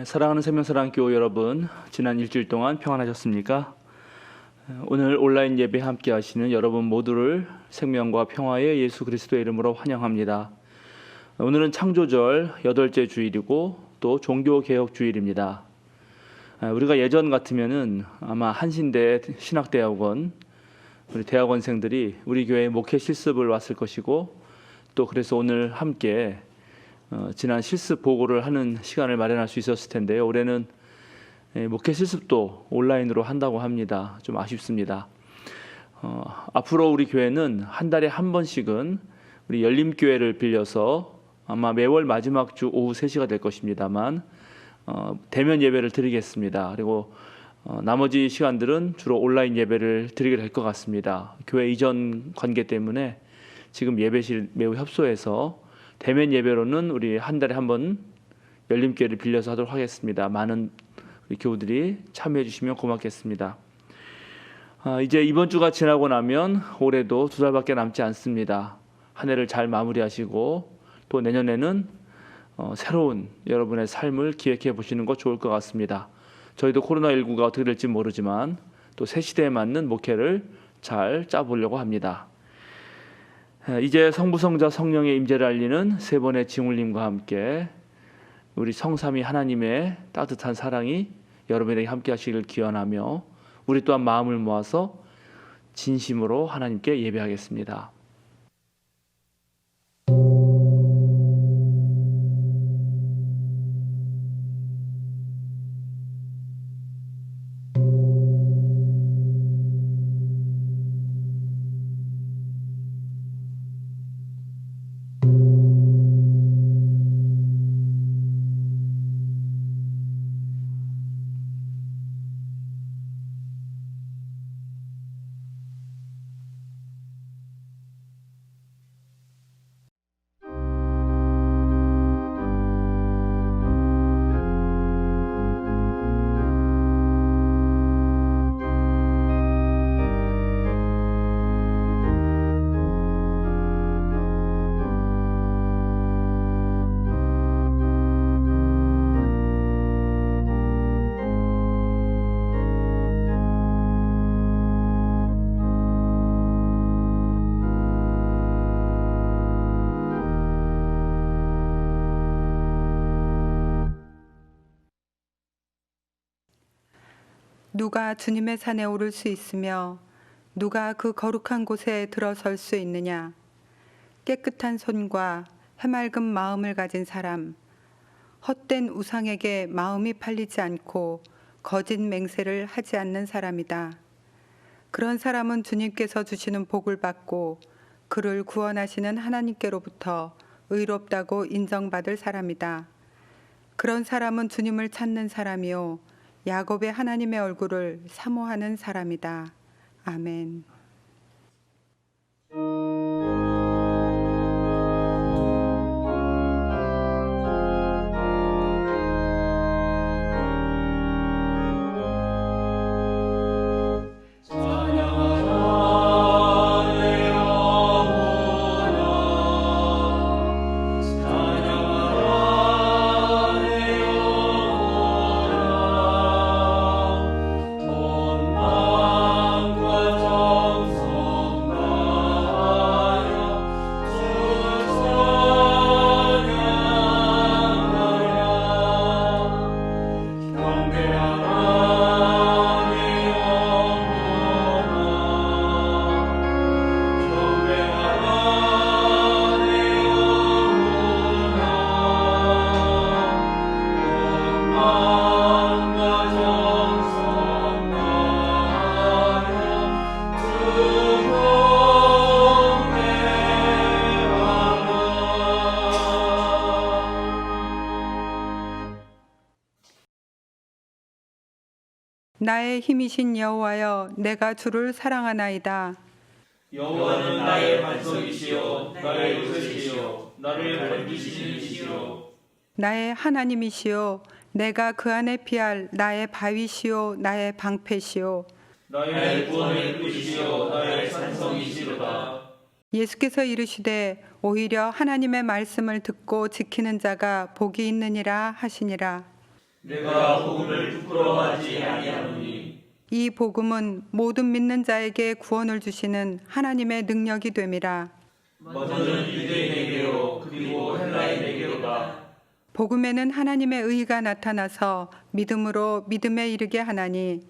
사랑하는 생명사랑교회 여러분, 지난 일주일 동안 평안하셨습니까? 오늘 온라인 예배 함께 하시는 여러분 모두를 생명과 평화의 예수 그리스도의 이름으로 환영합니다. 오늘은 창조절 8째 주일이고 또 종교개혁 주일입니다. 우리가 예전 같으면은 아마 한신대 신학대학원 우리 대학원생들이 우리 교회 목회 실습을 왔을 것이고, 또 그래서 오늘 함께 지난 실습 보고를 하는 시간을 마련할 수 있었을 텐데요. 올해는 목회 실습도 온라인으로 한다고 합니다. 좀 아쉽습니다. 앞으로 우리 교회는 한 달에 한 번씩은 우리 열림교회를 빌려서 아마 매월 마지막 주 오후 3시가 될 것입니다만 대면 예배를 드리겠습니다. 그리고 나머지 시간들은 주로 온라인 예배를 드리게 될 것 같습니다. 교회 이전 관계 때문에 지금 예배실 매우 협소해서 대면 예배로는 우리 한 달에 한 번 열림교회를 빌려서 하도록 하겠습니다. 많은 우리 교우들이 참여해 주시면 고맙겠습니다. 이제 이번 주가 지나고 나면 올해도 2달밖에 남지 않습니다. 한 해를 잘 마무리하시고 또 내년에는 새로운 여러분의 삶을 기획해 보시는 것 좋을 것 같습니다. 저희도 코로나19가 어떻게 될지 모르지만 또 새 시대에 맞는 목회를 잘 짜보려고 합니다. 이제 성부, 성자, 성령의 임재를 알리는 세 번의 징울림과 함께 우리 성삼위 하나님의 따뜻한 사랑이 여러분에게 함께 하시기를 기원하며 우리 또한 마음을 모아서 진심으로 하나님께 예배하겠습니다. 누가 주님의 산에 오를 수 있으며 누가 그 거룩한 곳에 들어설 수 있느냐? 깨끗한 손과 해맑은 마음을 가진 사람, 헛된 우상에게 마음이 팔리지 않고 거짓 맹세를 하지 않는 사람이다. 그런 사람은 주님께서 주시는 복을 받고 그를 구원하시는 하나님께로부터 의롭다고 인정받을 사람이다. 그런 사람은 주님을 찾는 사람이요 야곱의 하나님의 얼굴을 사모하는 사람이다. 아멘. 나의 힘이신 여호와여, 내가 주를 사랑하나이다. 여호와는 나의 반석이시요 나의 요새시요 나를 건지시는 이시요 나의 하나님이시요 내가 그 안에 피할 나의 바위시요 나의 방패시요 나의 구원의 끝이시요 나의 산성이시로다. 예수께서 이르시되 오히려 하나님의 말씀을 듣고 지키는 자가 복이 있느니라 하시니라. 내가 복음을 부끄러워하지 아니하노니 이 복음은 모든 믿는 자에게 구원을 주시는 하나님의 능력이 됨이라. 먼저는 유대인에게로 그리고 헬라인에게로다. 복음에는 하나님의 의가 나타나서 믿음으로 믿음에 이르게 하나니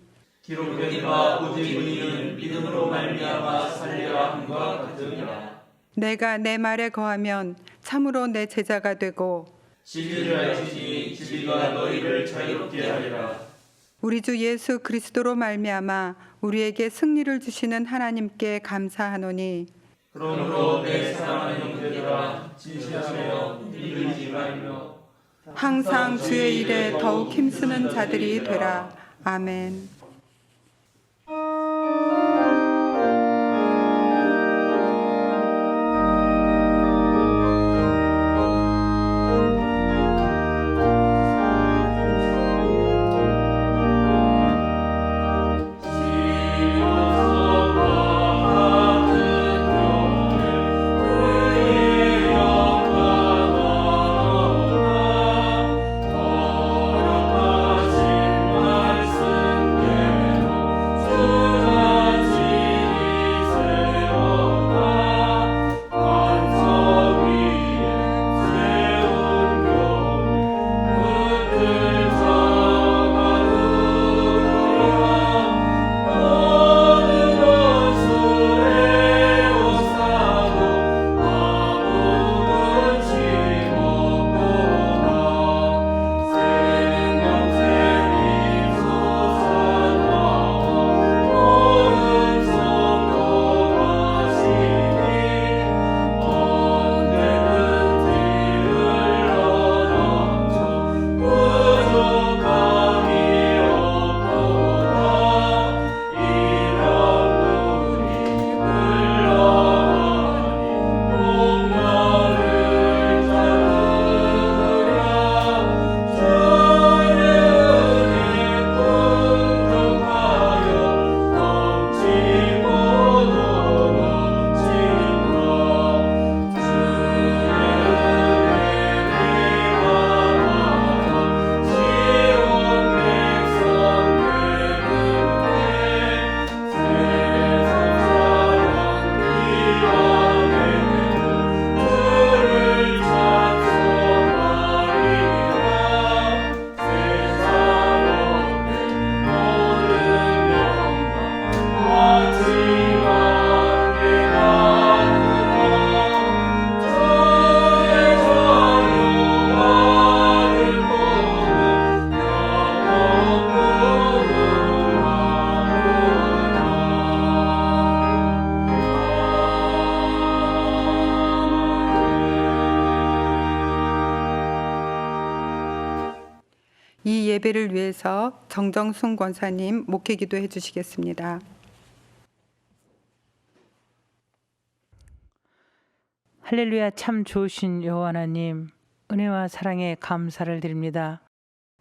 기록된 바 오직 의인은 믿음으로 말미암아 살리라 함과 같으니라. 내가 내 말에 거하면 참으로 내 제자가 되고 진리를 알지니 진리가 너희를 자유롭게 하리라. 우리 주 예수 그리스도로 말미암아 우리에게 승리를 주시는 하나님께 감사하노니 그러므로 내 사랑하는 형제들아 진실하며 믿을지 말며 항상 주의 일에 더욱 힘쓰는 자들이 되라. 아멘. 이 예배를 위해서 정정순 권사님 목회 기도해 주시겠습니다. 할렐루야. 참 좋으신 여호와 하나님, 은혜와 사랑에 감사를 드립니다.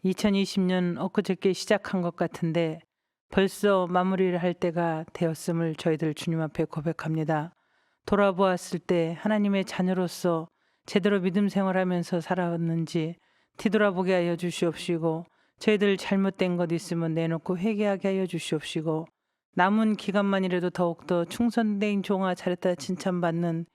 2020년 엊그저께 시작한 것 같은데 벌써 마무리를 할 때가 되었음을 저희들 주님 앞에 고백합니다. 돌아보았을 때 하나님의 자녀로서 제대로 믿음 생활하면서 살아왔는지 뒤돌아보게 하여 주시옵시고, 저희들 잘못된 것 있으면 내놓고 회개하게 하여 주시옵시고, 남은 기간만이라도 더욱더 충성된 종아 잘했다 칭찬받는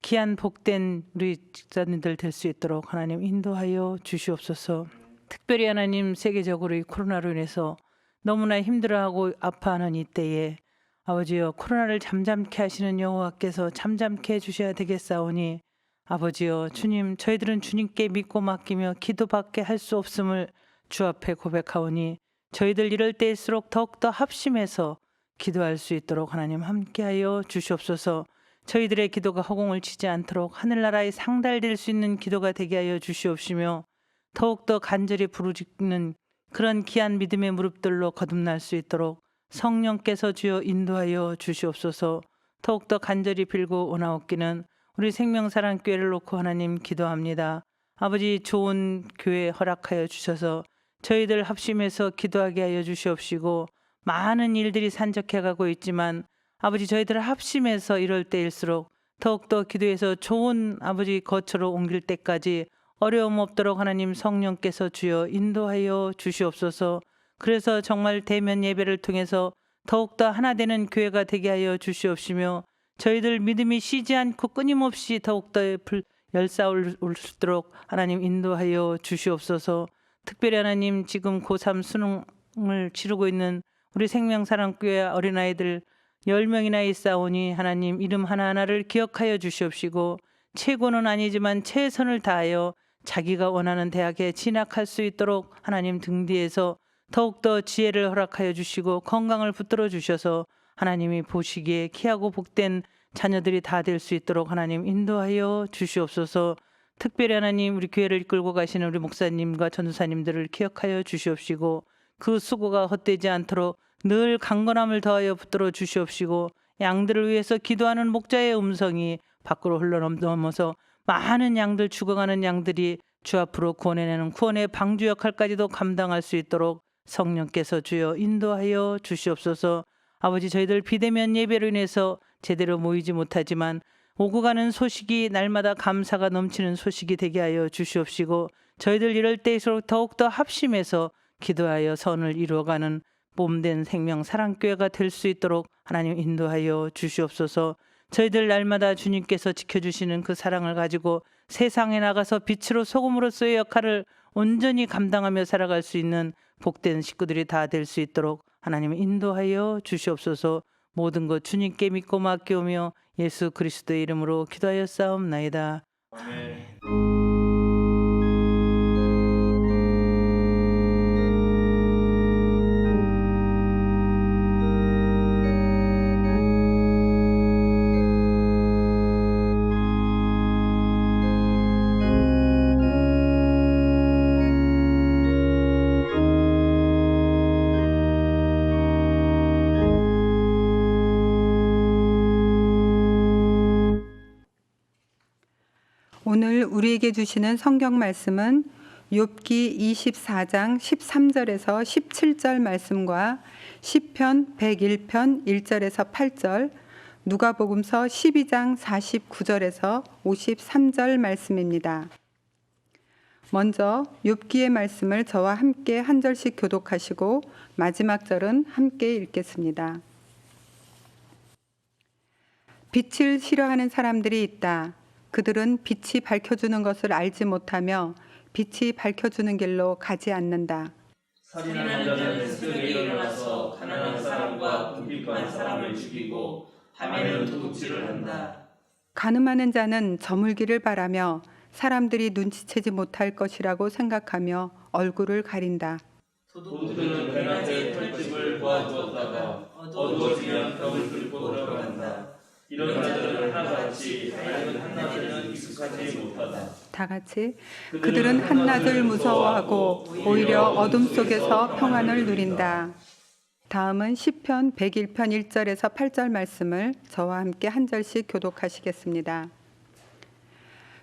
귀한 복된 우리 직자님들 될 수 있도록 하나님 인도하여 주시옵소서. 특별히 하나님, 세계적으로 이 코로나로 인해서 너무나 힘들어하고 아파하는 이때에 아버지여, 코로나를 잠잠케 하시는 여호와께서 잠잠케 해주셔야 되겠사오니, 아버지여 주님, 저희들은 주님께 믿고 맡기며 기도밖에 할 수 없음을 주 앞에 고백하오니, 저희들 이럴 때일수록 더욱더 합심해서 기도할 수 있도록 하나님 함께하여 주시옵소서. 저희들의 기도가 허공을 치지 않도록 하늘나라에 상달될 수 있는 기도가 되게 하여 주시옵시며, 더욱더 간절히 부르짖는 그런 귀한 믿음의 무릎들로 거듭날 수 있도록 성령께서 주여 인도하여 주시옵소서. 더욱더 간절히 빌고 오나옵기는 우리 생명사랑교회를 놓고 하나님 기도합니다. 아버지, 좋은 교회 허락하여 주셔서 저희들 합심해서 기도하게 하여 주시옵시고, 많은 일들이 산적해가고 있지만 아버지, 저희들 합심해서 이럴 때일수록 더욱더 기도해서 좋은 아버지 거처로 옮길 때까지 어려움 없도록 하나님 성령께서 주여 인도하여 주시옵소서. 그래서 정말 대면 예배를 통해서 더욱더 하나 되는 교회가 되게 하여 주시옵시며 저희들 믿음이 쉬지 않고 끊임없이 더욱더 열사올 수 있도록 하나님 인도하여 주시옵소서. 특별히 하나님 지금 고3 수능을 치르고 있는 우리 생명사랑교회 어린아이들 10명이나 있사오니 하나님 이름 하나하나를 기억하여 주시옵시고 최고는 아니지만 최선을 다하여 자기가 원하는 대학에 진학할 수 있도록 하나님 등 뒤에서 더욱더 지혜를 허락하여 주시고 건강을 붙들어 주셔서 하나님이 보시기에 귀하고 복된 자녀들이 다 될 수 있도록 하나님 인도하여 주시옵소서. 특별히 하나님 우리 교회를 이끌고 가시는 우리 목사님과 전도사님들을 기억하여 주시옵시고 그 수고가 헛되지 않도록 늘 강건함을 더하여 붙들어 주시옵시고 양들을 위해서 기도하는 목자의 음성이 밖으로 흘러넘어서 많은 양들 죽어가는 양들이 주 앞으로 구원해내는 구원의 방주 역할까지도 감당할 수 있도록 성령께서 주여 인도하여 주시옵소서. 아버지 저희들 비대면 예배로 인해서 제대로 모이지 못하지만 오고 가는 소식이 날마다 감사가 넘치는 소식이 되게 하여 주시옵시고 저희들 이럴 때일수록 더욱더 합심해서 기도하여 선을 이루어가는 몸된 생명 사랑교회가 될 수 있도록 하나님 인도하여 주시옵소서. 저희들 날마다 주님께서 지켜주시는 그 사랑을 가지고 세상에 나가서 빛으로 소금으로서의 역할을 온전히 감당하며 살아갈 수 있는 복된 식구들이 다 될 수 있도록 하나님 인도하여 주시옵소서. 모든 것 주님께 믿고 맡겨오며 예수 그리스도의 이름으로 기도하여 싸움나이다. 오늘 우리에게 주시는 성경 말씀은 욥기 24장 13절에서 17절 말씀과 시편 101편 1절에서 8절, 누가복음서 12장 49절에서 53절 말씀입니다. 먼저 욥기의 말씀을 저와 함께 한 절씩 교독하시고 마지막 절은 함께 읽겠습니다. 빛을 싫어하는 사람들이 있다. 그들은 빛이 밝혀주는 것을 알지 못하며 빛이 밝혀주는 길로 가지 않는다. 살인하는 자는 새벽에 일어나서 가난한 사람과 궁핍한 사람을 죽이고 밤에는 도둑질을 한다. 간음하는 자는 저물기를 바라며 사람들이 눈치채지 못할 것이라고 생각하며 얼굴을 가린다. 도둑들은 대낮에 털집을 도와주었다가 어두워지면 벽을 뚫고 들어간다. 이런 자들은 하나같이 하얀 한낮에는 익숙하지 못하다. 다 같이 그들은 한낮을 무서워하고 오히려 어둠 속에서 평안을 누린다. 다음은 시편 101편 1절에서 8절 말씀을 저와 함께 한 절씩 교독하시겠습니다.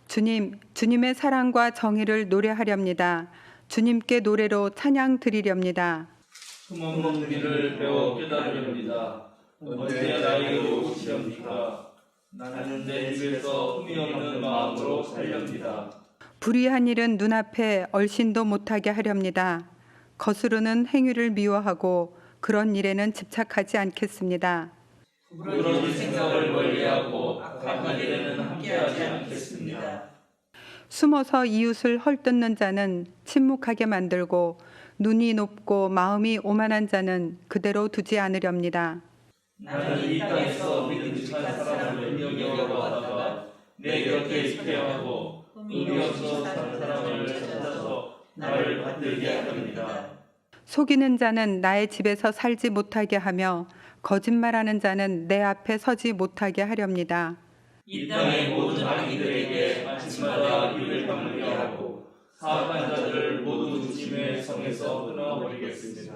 주님, 주님의 사랑과 정의를 노래하렵니다. 주님께 노래로 찬양 드리렵니다. 숨어먹는 길을 배워 깨달으렵니다. 언제 나에게로 오시렵니까? 나는 내 입에서 흠이 없는 마음으로 살렵니다. 불의한 일은 눈앞에 얼씬도 못하게 하렵니다. 거스르는 행위를 미워하고 그런 일에는 집착하지 않겠습니다. 부러진 생각을 멀리하고 악한 일에는 함께하지 않겠습니다. 숨어서 이웃을 헐뜯는 자는 침묵하게 만들고 눈이 높고 마음이 오만한 자는 그대로 두지 않으렵니다. 나는 이 땅에서 믿음직한 사람을 여겨보다가 내 곁에 있게 하고 의미 없어 사는 사람을 찾아서 나를 받들게 합니다. 속이는 자는 나의 집에서 살지 못하게 하며 거짓말하는 자는 내 앞에 서지 못하게 하렵니다. 이 땅의 모든 악인들에게 아침마다 입을 다물게 하고 사악한 자들을 모두 주님의 성에서 끊어버리겠습니다.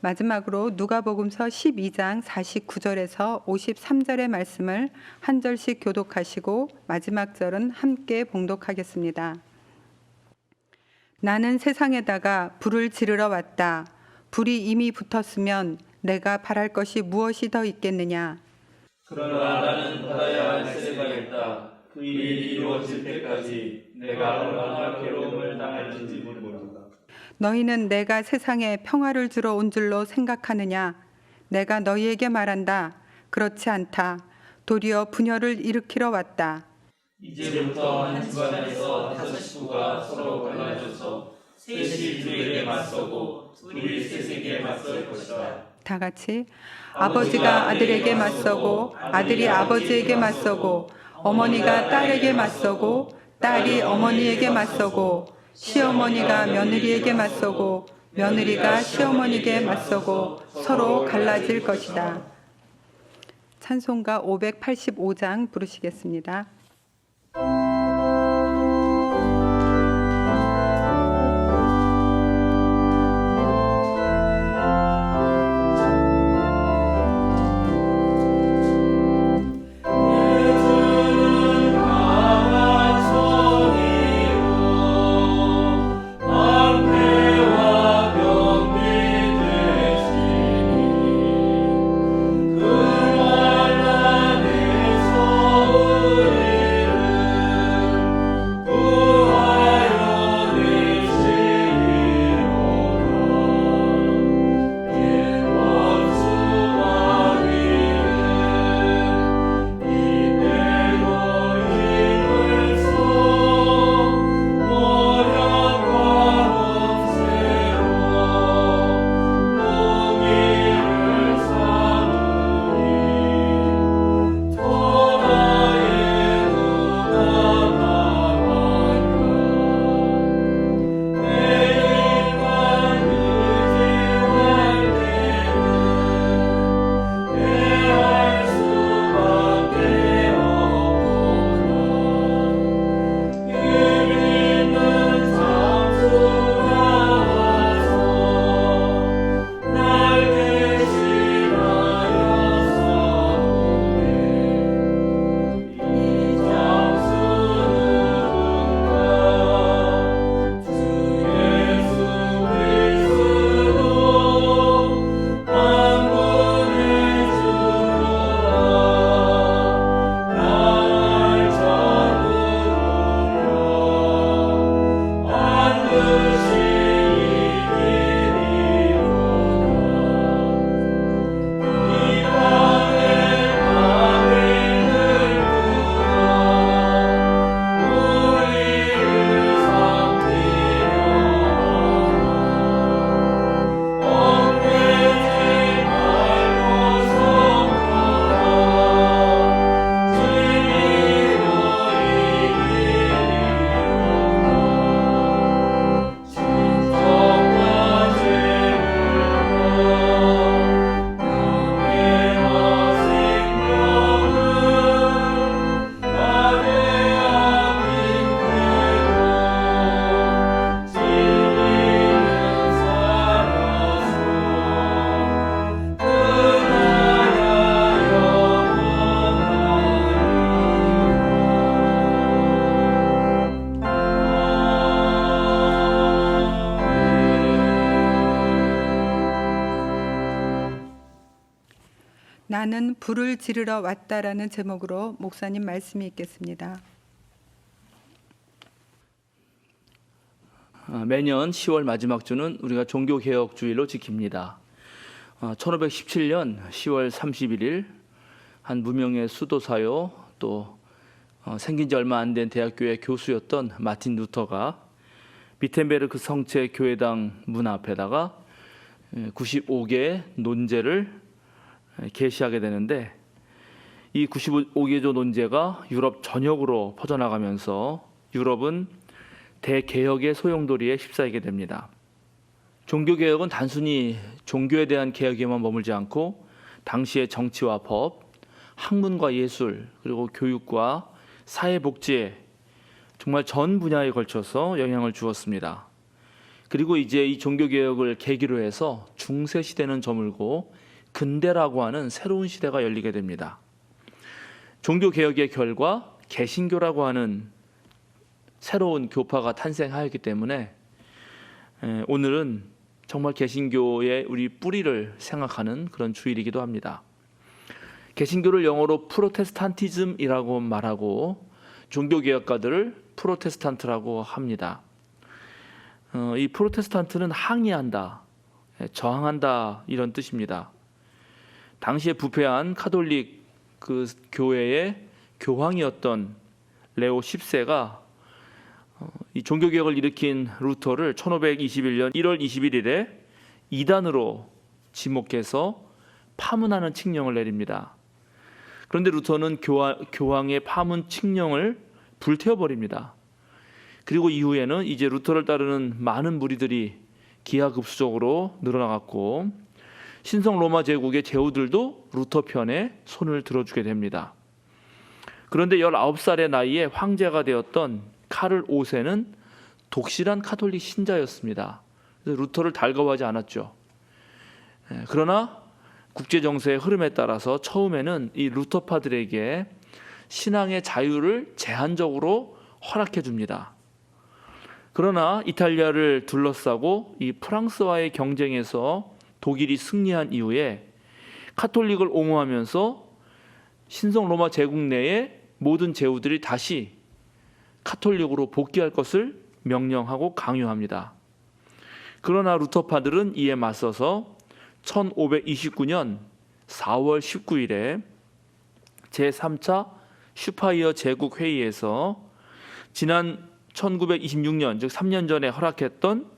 마지막으로 누가복음서 12장 49절에서 53절의 말씀을 한 절씩 교독하시고 마지막 절은 함께 봉독하겠습니다. 나는 세상에다가 불을 지르러 왔다. 불이 이미 붙었으면 내가 바랄 것이 무엇이 더 있겠느냐. 그러나 나는 받아야 할 세례가 있다. 그 일이 이루어질 때까지 내가 얼마나 괴로움을 당할지 모른다. 너희는 내가 세상에 평화를 주러 온 줄로 생각하느냐? 내가 너희에게 말한다. 그렇지 않다. 도리어 분열을 일으키러 왔다. 이제부터 한 집안에서 5식구가 서로 갈라져서 셋이 둘에게 맞서고 둘이 셋에게 맞설 것이다. 다 같이 아버지가 아들에게 맞서고 아들이 아버지에게 맞서고 어머니가 딸에게 맞서고 딸이 어머니에게 맞서고 시어머니가 며느리에게 맞서고 며느리가 시어머니에게 맞서고 서로 갈라질 것이다. 찬송가 585장 부르시겠습니다. 나는 불을 지르러 왔다라는 제목으로 목사님 말씀이 있겠습니다. 매년 10월 마지막 주는 우리가 종교개혁주일로 지킵니다. 1517년 10월 31일 한 무명의 수도사요 또 생긴 지 얼마 안 된 대학교의 교수였던 마틴 루터가 비텐베르크 성체 교회당 문 앞에다가 95개의 논제를 게시하게 되는데 이 95개조 논제가 유럽 전역으로 퍼져나가면서 유럽은 대개혁의 소용돌이에 휩싸이게 됩니다. 종교개혁은 단순히 종교에 대한 개혁에만 머물지 않고 당시의 정치와 법, 학문과 예술, 그리고 교육과 사회복지에 정말 전 분야에 걸쳐서 영향을 주었습니다. 그리고 이제 이 종교개혁을 계기로 해서 중세시대는 저물고 근대라고 하는 새로운 시대가 열리게 됩니다. 종교개혁의 결과 개신교라고 하는 새로운 교파가 탄생하였기 때문에 오늘은 정말 개신교의 우리 뿌리를 생각하는 그런 주일이기도 합니다. 개신교를 영어로 프로테스탄티즘이라고 말하고 종교개혁가들을 프로테스탄트라고 합니다. 이 프로테스탄트는 항의한다, 저항한다 이런 뜻입니다. 당시에 부패한 카톨릭 그 교회의 교황이었던 레오 10세가 이 종교개혁을 일으킨 루터를 1521년 1월 21일에 이단으로 지목해서 파문하는 칙령을 내립니다. 그런데 루터는 교황의 파문 칙령을 불태워버립니다. 그리고 이후에는 이제 루터를 따르는 많은 무리들이 기하급수적으로 늘어나갔고 신성 로마 제국의 제후들도 루터 편에 손을 들어주게 됩니다. 그런데 19살의 나이에 황제가 되었던 카를 5세는 독실한 카톨릭 신자였습니다. 그래서 루터를 달가워하지 않았죠. 그러나 국제 정세의 흐름에 따라서 처음에는 이 루터파들에게 신앙의 자유를 제한적으로 허락해 줍니다. 그러나 이탈리아를 둘러싸고 이 프랑스와의 경쟁에서 독일이 승리한 이후에 카톨릭을 옹호하면서 신성 로마 제국 내의 모든 제후들이 다시 카톨릭으로 복귀할 것을 명령하고 강요합니다. 그러나 루터파들은 이에 맞서서 1529년 4월 19일에 제3차 슈파이어 제국 회의에서 지난 1926년 즉 3년 전에 허락했던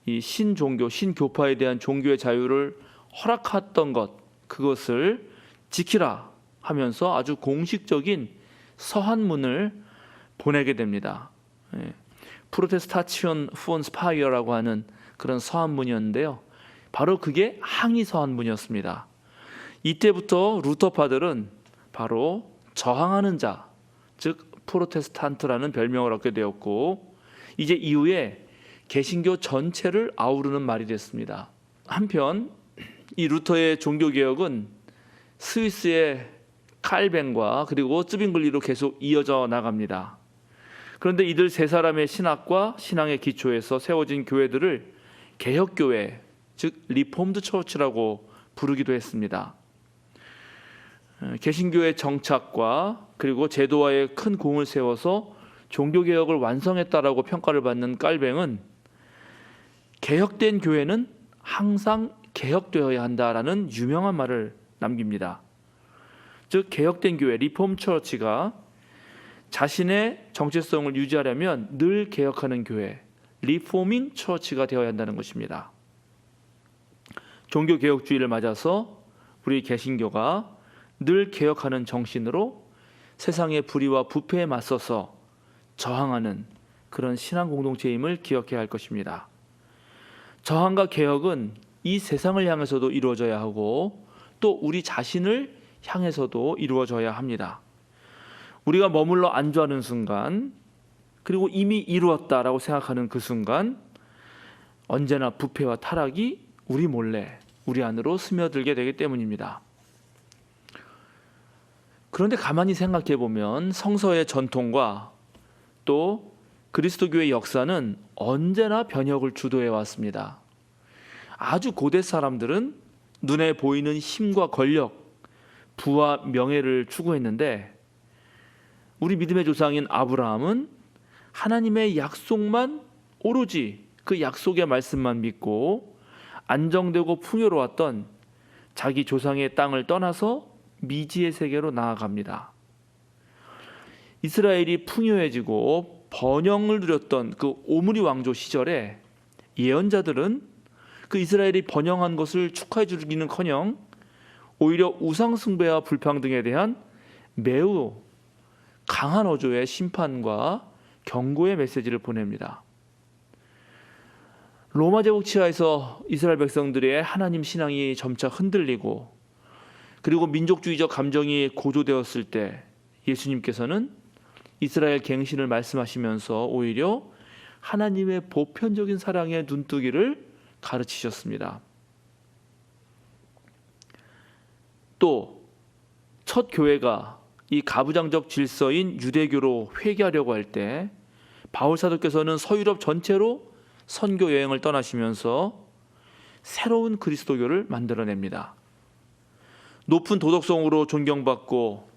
이 신종교, 신교파에 대한 종교의 자유를 허락했던 그것을 지키라 하면서 아주 공식적인 서한문을 보내게 됩니다. 프로테스타치온 폰 스파이어라고 하는 그런 서한문이었는데요. 바로 그게 항의 서한문이었습니다. 이때부터 루터파들은 바로 저항하는 자, 즉 프로테스탄트라는 별명을 얻게 되었고 이제 이후에 개신교 전체를 아우르는 말이 됐습니다. 한편 이 루터의 종교개혁은 스위스의 칼뱅과 그리고 쯔빙글리로 계속 이어져 나갑니다. 그런데 이들 세 사람의 신학과 신앙의 기초에서 세워진 교회들을 개혁교회, 즉 리폼드 처치라고 부르기도 했습니다. 개신교의 정착과 그리고 제도화에 큰 공을 세워서 종교개혁을 완성했다라고 평가를 받는 칼뱅은 개혁된 교회는 항상 개혁되어야 한다라는 유명한 말을 남깁니다. 즉 개혁된 교회, 리폼 처치가 자신의 정체성을 유지하려면 늘 개혁하는 교회, 리포밍 처치가 되어야 한다는 것입니다. 종교개혁주의를 맞아서 우리 개신교가 늘 개혁하는 정신으로 세상의 불의와 부패에 맞서서 저항하는 그런 신앙 공동체임을 기억해야 할 것입니다. 저항과 개혁은 이 세상을 향해서도 이루어져야 하고 또 우리 자신을 향해서도 이루어져야 합니다. 우리가 머물러 안주하는 순간 그리고 이미 이루었다라고 생각하는 그 순간 언제나 부패와 타락이 우리 몰래 우리 안으로 스며들게 되기 때문입니다. 그런데 가만히 생각해 보면 성서의 전통과 또 그리스도교의 역사는 언제나 변혁을 주도해 왔습니다. 아주 고대 사람들은 눈에 보이는 힘과 권력, 부와 명예를 추구했는데 우리 믿음의 조상인 아브라함은 하나님의 약속만 오로지 그 약속의 말씀만 믿고 안정되고 풍요로웠던 자기 조상의 땅을 떠나서 미지의 세계로 나아갑니다. 이스라엘이 풍요해지고 번영을 누렸던 그 오므리 왕조 시절에 예언자들은 그 이스라엘이 번영한 것을 축하해 주기는커녕 오히려 우상 숭배와 불평등에 대한 매우 강한 어조의 심판과 경고의 메시지를 보냅니다. 로마 제국 치하에서 이스라엘 백성들의 하나님 신앙이 점차 흔들리고 그리고 민족주의적 감정이 고조되었을 때 예수님께서는 이스라엘 갱신을 말씀하시면서 오히려 하나님의 보편적인 사랑의 눈뜨기를 가르치셨습니다. 또 첫 교회가 이 가부장적 질서인 유대교로 회귀하려고 할 때 바울 사도께서는 서유럽 전체로 선교 여행을 떠나시면서 새로운 그리스도교를 만들어냅니다. 높은 도덕성으로 존경받고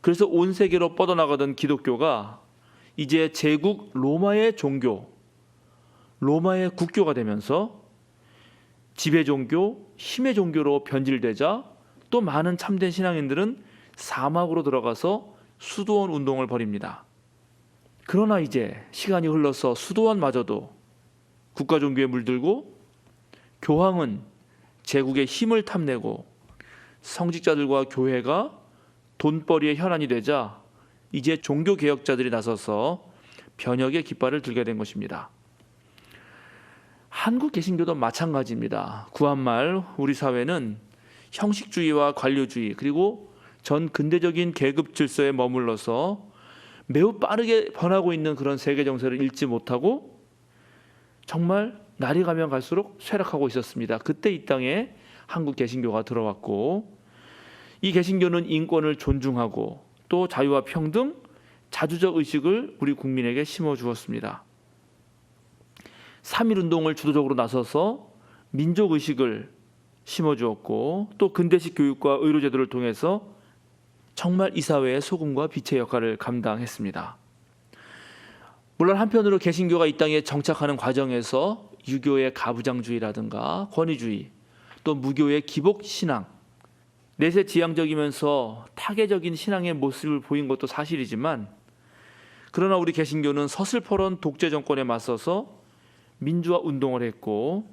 그래서 온 세계로 뻗어나가던 기독교가 이제 제국 로마의 종교, 로마의 국교가 되면서 지배 종교, 힘의 종교로 변질되자 또 많은 참된 신앙인들은 사막으로 들어가서 수도원 운동을 벌입니다. 그러나 이제 시간이 흘러서 수도원마저도 국가 종교에 물들고 교황은 제국의 힘을 탐내고 성직자들과 교회가 돈벌이의 혈안이 되자 이제 종교 개혁자들이 나서서 변혁의 깃발을 들게 된 것입니다. 한국 개신교도 마찬가지입니다. 구한말 우리 사회는 형식주의와 관료주의 그리고 전 근대적인 계급 질서에 머물러서 매우 빠르게 변하고 있는 그런 세계 정세를 읽지 못하고 정말 날이 가면 갈수록 쇠락하고 있었습니다. 그때 이 땅에 한국 개신교가 들어왔고 이 개신교는 인권을 존중하고 또 자유와 평등, 자주적 의식을 우리 국민에게 심어주었습니다. 3.1운동을 주도적으로 나서서 민족의식을 심어주었고 또 근대식 교육과 의료제도를 통해서 정말 이 사회의 소금과 빛의 역할을 감당했습니다. 물론 한편으로 개신교가 이 땅에 정착하는 과정에서 유교의 가부장주의라든가 권위주의 또 무교의 기복신앙 내세지향적이면서 타계적인 신앙의 모습을 보인 것도 사실이지만 그러나 우리 개신교는 서슬퍼런 독재 정권에 맞서서 민주화 운동을 했고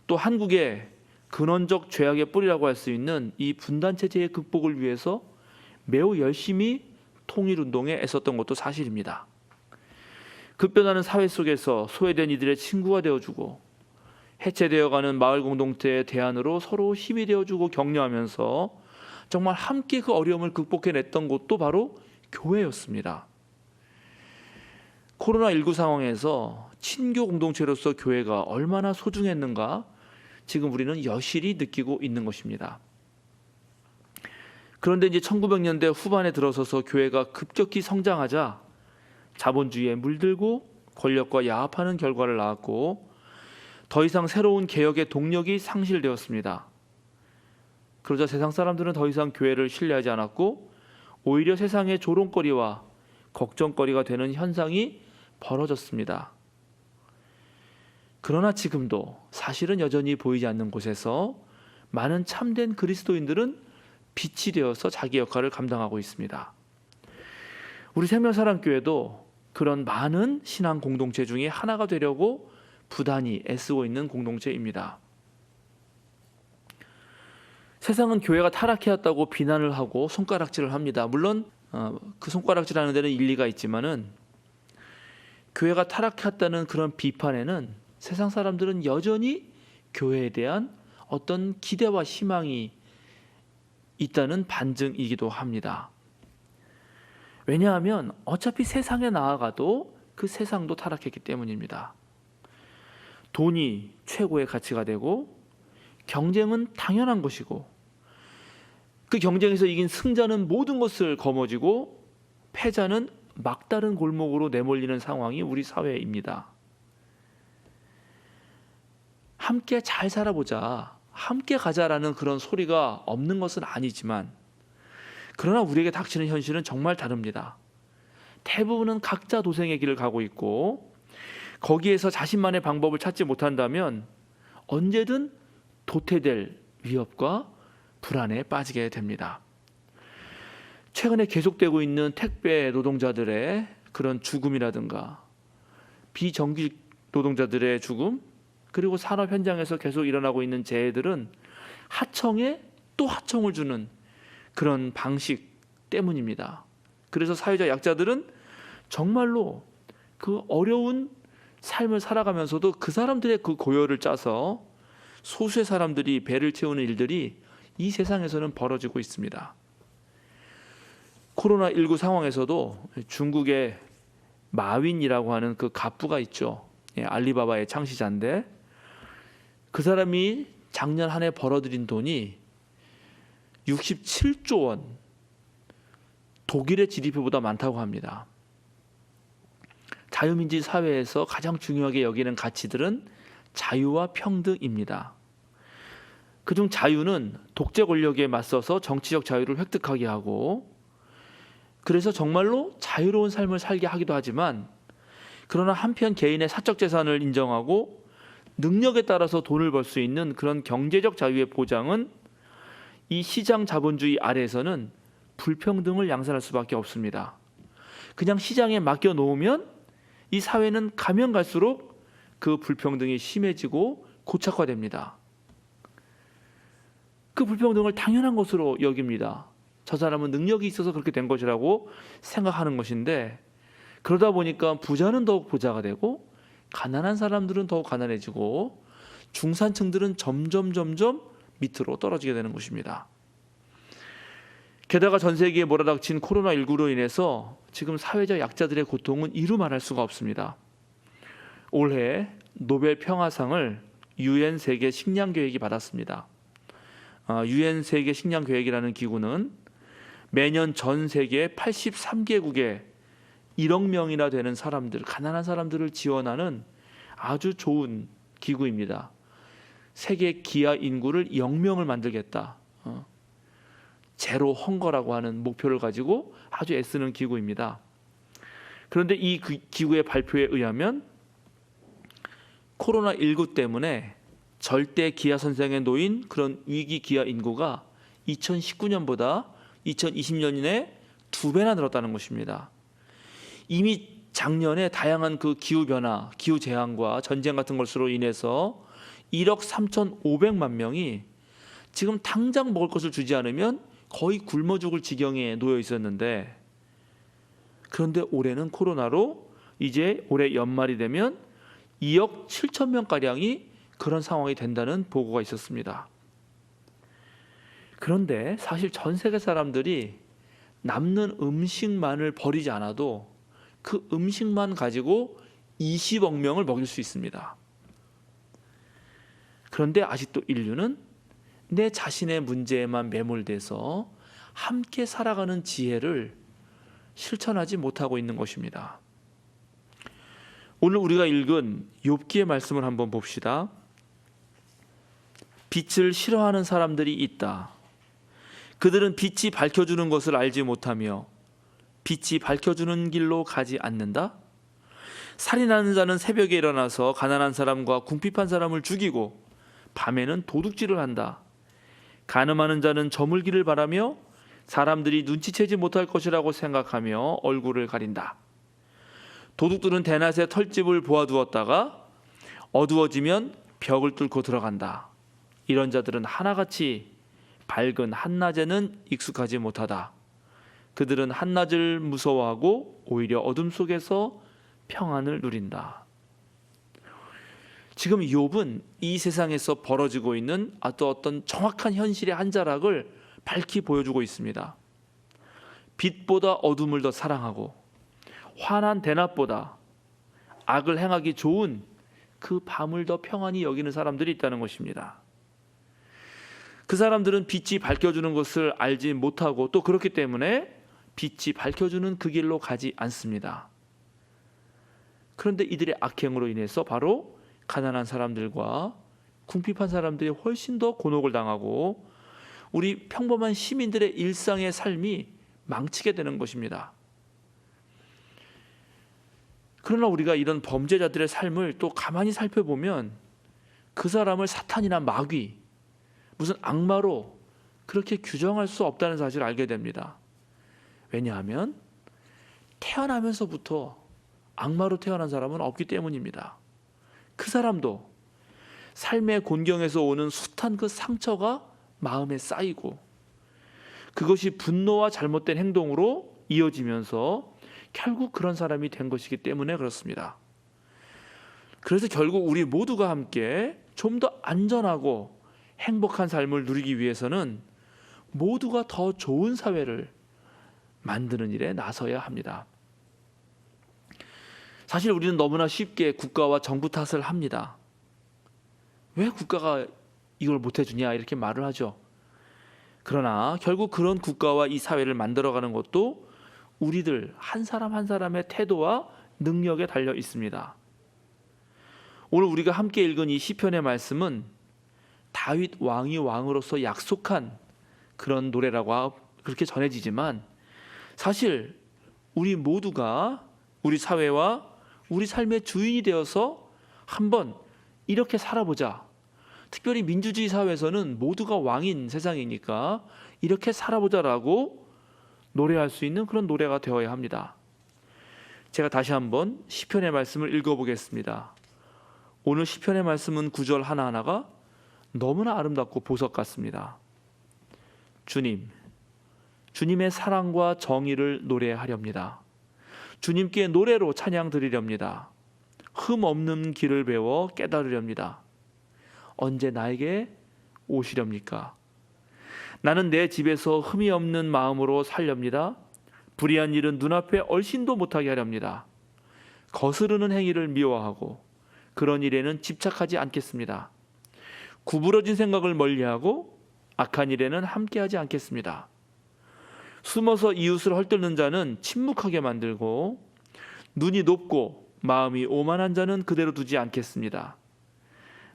또 한국의 근원적 죄악의 뿌리라고 할 수 있는 이 분단 체제의 극복을 위해서 매우 열심히 통일운동에 애썼던 것도 사실입니다. 급변하는 사회 속에서 소외된 이들의 친구가 되어주고 해체되어가는 마을 공동체의 대안으로 서로 힘이 되어주고 격려하면서 정말 함께 그 어려움을 극복해냈던 곳도 바로 교회였습니다. 코로나19 상황에서 친교 공동체로서 교회가 얼마나 소중했는가 지금 우리는 여실히 느끼고 있는 것입니다. 그런데 이제 1900년대 후반에 들어서서 교회가 급격히 성장하자 자본주의에 물들고 권력과 야합하는 결과를 낳았고 더 이상 새로운 개혁의 동력이 상실되었습니다. 그러자 세상 사람들은 더 이상 교회를 신뢰하지 않았고 오히려 세상의 조롱거리와 걱정거리가 되는 현상이 벌어졌습니다. 그러나 지금도 사실은 여전히 보이지 않는 곳에서 많은 참된 그리스도인들은 빛이 되어서 자기 역할을 감당하고 있습니다. 우리 생명사랑교회도 그런 많은 신앙 공동체 중에 하나가 되려고 부단히 애쓰고 있는 공동체입니다. 세상은 교회가 타락해왔다고 비난을 하고 손가락질을 합니다. 물론 그 손가락질하는 데는 일리가 있지만은 교회가 타락했다는 그런 비판에는 세상 사람들은 여전히 교회에 대한 어떤 기대와 희망이 있다는 반증이기도 합니다. 왜냐하면 어차피 세상에 나아가도 그 세상도 타락했기 때문입니다. 돈이 최고의 가치가 되고 경쟁은 당연한 것이고 그 경쟁에서 이긴 승자는 모든 것을 거머쥐고 패자는 막다른 골목으로 내몰리는 상황이 우리 사회입니다. 함께 잘 살아보자, 함께 가자라는 그런 소리가 없는 것은 아니지만 그러나 우리에게 닥치는 현실은 정말 다릅니다. 대부분은 각자 도생의 길을 가고 있고 거기에서 자신만의 방법을 찾지 못한다면 언제든 도태될 위협과 불안에 빠지게 됩니다. 최근에 계속되고 있는 택배 노동자들의 그런 죽음이라든가 비정규직 노동자들의 죽음 그리고 산업 현장에서 계속 일어나고 있는 재해들은 하청에 또 하청을 주는 그런 방식 때문입니다. 그래서 사회적 약자들은 정말로 그 어려운 삶을 살아가면서도 그 사람들의 그 고열을 짜서 소수의 사람들이 배를 채우는 일들이 이 세상에서는 벌어지고 있습니다. 코로나19 상황에서도 중국의 마윈이라고 하는 그 갑부가 있죠. 알리바바의 창시자인데 그 사람이 작년 한 해 벌어들인 돈이 67조 원, 독일의 GDP보다 많다고 합니다. 자유민주주의 사회에서 가장 중요하게 여기는 가치들은 자유와 평등입니다. 그중 자유는 독재 권력에 맞서서 정치적 자유를 획득하게 하고 그래서 정말로 자유로운 삶을 살게 하기도 하지만, 그러나 한편 개인의 사적 재산을 인정하고 능력에 따라서 돈을 벌 수 있는 그런 경제적 자유의 보장은 이 시장 자본주의 아래에서는 불평등을 양산할 수밖에 없습니다. 그냥 시장에 맡겨 놓으면 이 사회는 가면 갈수록 그 불평등이 심해지고 고착화됩니다. 그 불평등을 당연한 것으로 여깁니다. 저 사람은 능력이 있어서 그렇게 된 것이라고 생각하는 것인데, 그러다 보니까 부자는 더욱 부자가 되고 가난한 사람들은 더욱 가난해지고 중산층들은 점점 밑으로 떨어지게 되는 것입니다. 게다가 전 세계에 몰아닥친 코로나19로 인해서 지금 사회적 약자들의 고통은 이루 말할 수가 없습니다. 올해 노벨 평화상을 UN 세계 식량 계획이 받았습니다. UN 세계 식량 계획이라는 기구는 매년 전 세계 83개국에 1억 명이나 되는 사람들, 가난한 사람들을 지원하는 아주 좋은 기구입니다. 세계 기아 인구를 0명을 만들겠다. 제로 헝거라고 하는 목표를 가지고 아주 애쓰는 기구입니다. 그런데 이 기구의 발표에 의하면 코로나19 때문에 절대 기아 선생에 놓인 그런 위기 기아 인구가 2019년보다 2020년에 2배나 늘었다는 것입니다. 이미 작년에 다양한 그 기후변화, 기후재앙과 전쟁 같은 것으로 인해서 1억 3,500만 명이 지금 당장 먹을 것을 주지 않으면 거의 굶어 죽을 지경에 놓여 있었는데, 그런데 올해는 코로나로 이제 올해 연말이 되면 2억 7천 명가량이 그런 상황이 된다는 보고가 있었습니다. 그런데 사실 전 세계 사람들이 남는 음식만을 버리지 않아도 그 음식만 가지고 20억 명을 먹일 수 있습니다. 그런데 아직도 인류는 내 자신의 문제에만 매몰돼서 함께 살아가는 지혜를 실천하지 못하고 있는 것입니다. 오늘 우리가 읽은 욥기의 말씀을 한번 봅시다. 빛을 싫어하는 사람들이 있다. 그들은 빛이 밝혀주는 것을 알지 못하며 빛이 밝혀주는 길로 가지 않는다. 살인하는 자는 새벽에 일어나서 가난한 사람과 궁핍한 사람을 죽이고 밤에는 도둑질을 한다. 간음하는 자는 저물기를 바라며 사람들이 눈치채지 못할 것이라고 생각하며 얼굴을 가린다. 도둑들은 대낮에 털집을 보아두었다가 어두워지면 벽을 뚫고 들어간다. 이런 자들은 하나같이 밝은 한낮에는 익숙하지 못하다. 그들은 한낮을 무서워하고 오히려 어둠 속에서 평안을 누린다. 지금 욥은 이 세상에서 벌어지고 있는 어떤 정확한 현실의 한 자락을 밝히 보여주고 있습니다. 빛보다 어둠을 더 사랑하고 환한 대낮보다 악을 행하기 좋은 그 밤을 더 평안히 여기는 사람들이 있다는 것입니다. 그 사람들은 빛이 밝혀주는 것을 알지 못하고 또 그렇기 때문에 빛이 밝혀주는 그 길로 가지 않습니다. 그런데 이들의 악행으로 인해서 바로 가난한 사람들과 궁핍한 사람들이 훨씬 더 곤혹을 당하고 우리 평범한 시민들의 일상의 삶이 망치게 되는 것입니다. 그러나 우리가 이런 범죄자들의 삶을 또 가만히 살펴보면 그 사람을 사탄이나 마귀, 무슨 악마로 그렇게 규정할 수 없다는 사실을 알게 됩니다. 왜냐하면 태어나면서부터 악마로 태어난 사람은 없기 때문입니다. 그 사람도 삶의 곤경에서 오는 숱한 그 상처가 마음에 쌓이고 그것이 분노와 잘못된 행동으로 이어지면서 결국 그런 사람이 된 것이기 때문에 그렇습니다. 그래서 결국 우리 모두가 함께 좀 더 안전하고 행복한 삶을 누리기 위해서는 모두가 더 좋은 사회를 만드는 일에 나서야 합니다. 사실 우리는 너무나 쉽게 국가와 정부 탓을 합니다. 왜 국가가 이걸 못해주냐 이렇게 말을 하죠. 그러나 결국 그런 국가와 이 사회를 만들어가는 것도 우리들 한 사람 한 사람의 태도와 능력에 달려 있습니다. 오늘 우리가 함께 읽은 이 시편의 말씀은 다윗 왕이 왕으로서 약속한 그런 노래라고 그렇게 전해지지만 사실 우리 모두가 우리 사회와 우리 삶의 주인이 되어서 한번 이렇게 살아보자. 특별히 민주주의 사회에서는 모두가 왕인 세상이니까 이렇게 살아보자라고 노래할 수 있는 그런 노래가 되어야 합니다. 제가 다시 한번 시편의 말씀을 읽어보겠습니다. 오늘 시편의 말씀은 구절 하나하나가 너무나 아름답고 보석 같습니다. 주님, 주님의 사랑과 정의를 노래하렵니다. 주님께 노래로 찬양 드리렵니다. 흠 없는 길을 배워 깨달으렵니다. 언제 나에게 오시렵니까? 나는 내 집에서 흠이 없는 마음으로 살렵니다. 불의한 일은 눈앞에 얼씬도 못하게 하렵니다. 거스르는 행위를 미워하고 그런 일에는 집착하지 않겠습니다. 구부러진 생각을 멀리하고 악한 일에는 함께하지 않겠습니다. 숨어서 이웃을 헐뜯는 자는 침묵하게 만들고 눈이 높고 마음이 오만한 자는 그대로 두지 않겠습니다.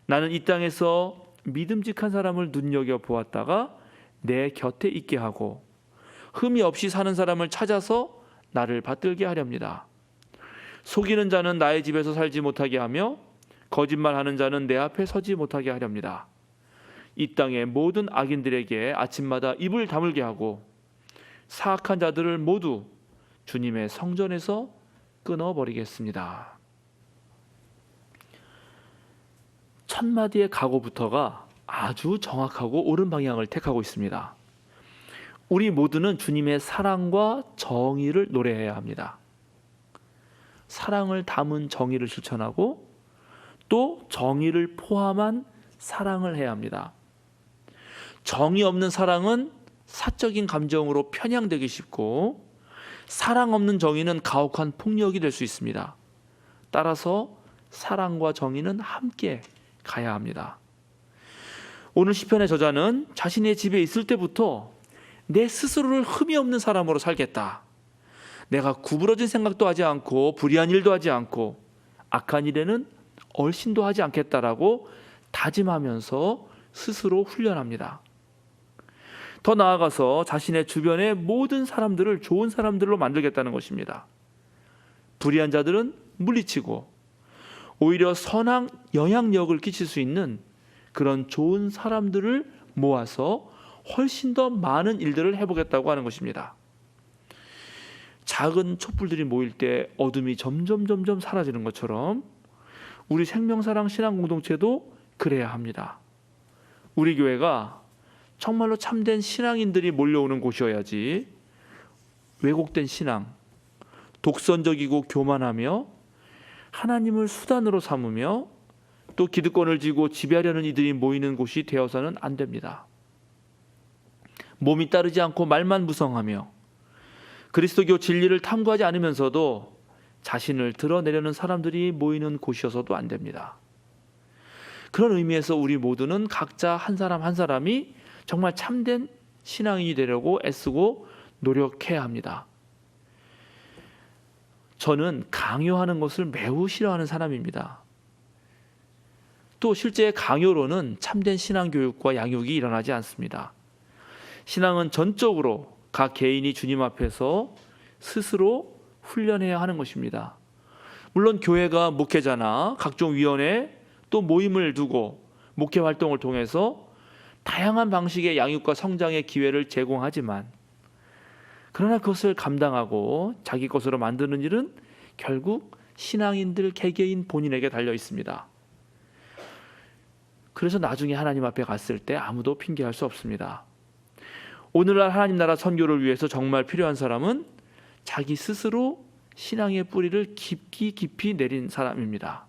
나는 이 땅에서 믿음직한 사람을 눈여겨보았다가 내 곁에 있게 하고 흠이 없이 사는 사람을 찾아서 나를 받들게 하렵니다. 속이는 자는 나의 집에서 살지 못하게 하며 거짓말하는 자는 내 앞에 서지 못하게 하렵니다. 이 땅의 모든 악인들에게 아침마다 입을 다물게 하고 사악한 자들을 모두 주님의 성전에서 끊어버리겠습니다. 첫 마디의 각오부터가 아주 정확하고 옳은 방향을 택하고 있습니다. 우리 모두는 주님의 사랑과 정의를 노래해야 합니다. 사랑을 담은 정의를 실천하고 또 정의를 포함한 사랑을 해야 합니다. 정의 없는 사랑은 사적인 감정으로 편향되기 쉽고 사랑 없는 정의는 가혹한 폭력이 될 수 있습니다. 따라서 사랑과 정의는 함께 가야 합니다. 오늘 시편의 저자는 자신의 집에 있을 때부터 내 스스로를 흠이 없는 사람으로 살겠다. 내가 구부러진 생각도 하지 않고 불의한 일도 하지 않고 악한 일에는 얼씬도 하지 않겠다라고 다짐하면서 스스로 훈련합니다. 더 나아가서 자신의 주변의 모든 사람들을 좋은 사람들로 만들겠다는 것입니다. 불의한 자들은 물리치고 오히려 선한 영향력을 끼칠 수 있는 그런 좋은 사람들을 모아서 훨씬 더 많은 일들을 해보겠다고 하는 것입니다. 작은 촛불들이 모일 때 어둠이 점점 사라지는 것처럼 우리 생명사랑 신앙공동체도 그래야 합니다. 우리 교회가 정말로 참된 신앙인들이 몰려오는 곳이어야지 왜곡된 신앙, 독선적이고 교만하며 하나님을 수단으로 삼으며 또 기득권을 쥐고 지배하려는 이들이 모이는 곳이 되어서는 안 됩니다. 몸이 따르지 않고 말만 무성하며 그리스도교 진리를 탐구하지 않으면서도 자신을 드러내려는 사람들이 모이는 곳이어서도 안 됩니다. 그런 의미에서 우리 모두는 각자 한 사람 한 사람이 정말 참된 신앙인이 되려고 애쓰고 노력해야 합니다. 저는 강요하는 것을 매우 싫어하는 사람입니다. 또 실제 강요로는 참된 신앙교육과 양육이 일어나지 않습니다. 신앙은 전적으로 각 개인이 주님 앞에서 스스로 훈련해야 하는 것입니다. 물론 교회가 목회자나 각종 위원회 또 모임을 두고 목회 활동을 통해서 다양한 방식의 양육과 성장의 기회를 제공하지만 그러나 그것을 감당하고 자기 것으로 만드는 일은 결국 신앙인들 개개인 본인에게 달려 있습니다. 그래서 나중에 하나님 앞에 갔을 때 아무도 핑계할 수 없습니다. 오늘날 하나님 나라 선교를 위해서 정말 필요한 사람은 자기 스스로 신앙의 뿌리를 깊이 내린 사람입니다.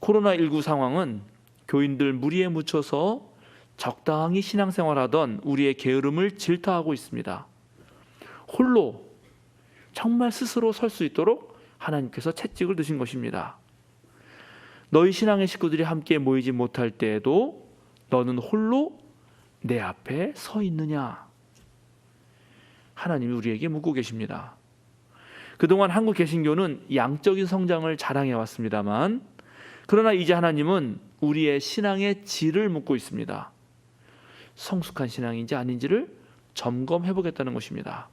코로나19 상황은 교인들 무리에 묻혀서 적당히 신앙생활하던 우리의 게으름을 질타하고 있습니다. 홀로 정말 스스로 설 수 있도록 하나님께서 채찍을 드신 것입니다. 너희 신앙의 식구들이 함께 모이지 못할 때에도 너는 홀로 내 앞에 서 있느냐? 하나님이 우리에게 묻고 계십니다. 그동안 한국 개신교는 양적인 성장을 자랑해 왔습니다만 그러나 이제 하나님은 우리의 신앙의 질을 묻고 있습니다. 성숙한 신앙인지 아닌지를 점검해 보겠다는 것입니다.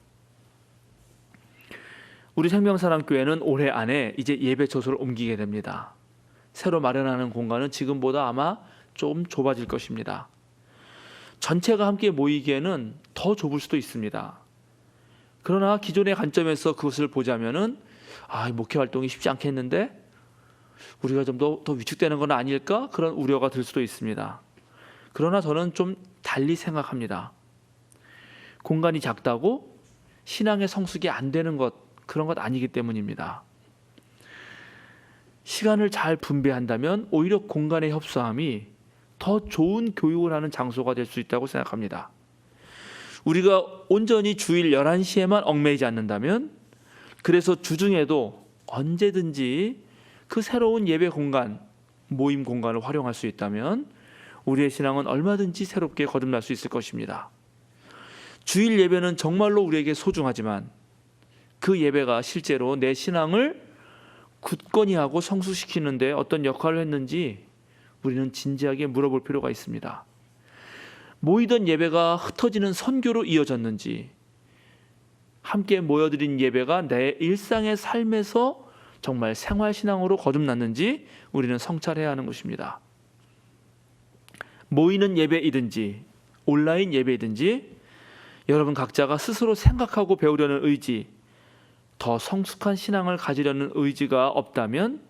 우리 생명사랑교회는 올해 안에 이제 예배 처소를 옮기게 됩니다. 새로 마련하는 공간은 지금보다 아마 좀 좁아질 것입니다. 전체가 함께 모이기에는 더 좁을 수도 있습니다. 그러나 기존의 관점에서 그것을 보자면은 목회 활동이 쉽지 않겠는데 우리가 좀 더 위축되는 건 아닐까? 그런 우려가 들 수도 있습니다. 그러나 저는 좀 달리 생각합니다. 공간이 작다고 신앙의 성숙이 안 되는 그런 것 아니기 때문입니다. 시간을 잘 분배한다면 오히려 공간의 협소함이 더 좋은 교육을 하는 장소가 될 수 있다고 생각합니다. 우리가 온전히 주일 11시에만 얽매이지 않는다면, 그래서 주중에도 언제든지 그 새로운 예배 공간, 모임 공간을 활용할 수 있다면 우리의 신앙은 얼마든지 새롭게 거듭날 수 있을 것입니다. 주일 예배는 정말로 우리에게 소중하지만 그 예배가 실제로 내 신앙을 굳건히 하고 성숙시키는 데 어떤 역할을 했는지 우리는 진지하게 물어볼 필요가 있습니다. 모이던 예배가 흩어지는 선교로 이어졌는지, 함께 모여드린 예배가 내 일상의 삶에서 정말 생활신앙으로 거듭났는지 우리는 성찰해야 하는 것입니다. 모이는 예배이든지 온라인 예배이든지 여러분 각자가 스스로 생각하고 배우려는 의지, 더 성숙한 신앙을 가지려는 의지가 없다면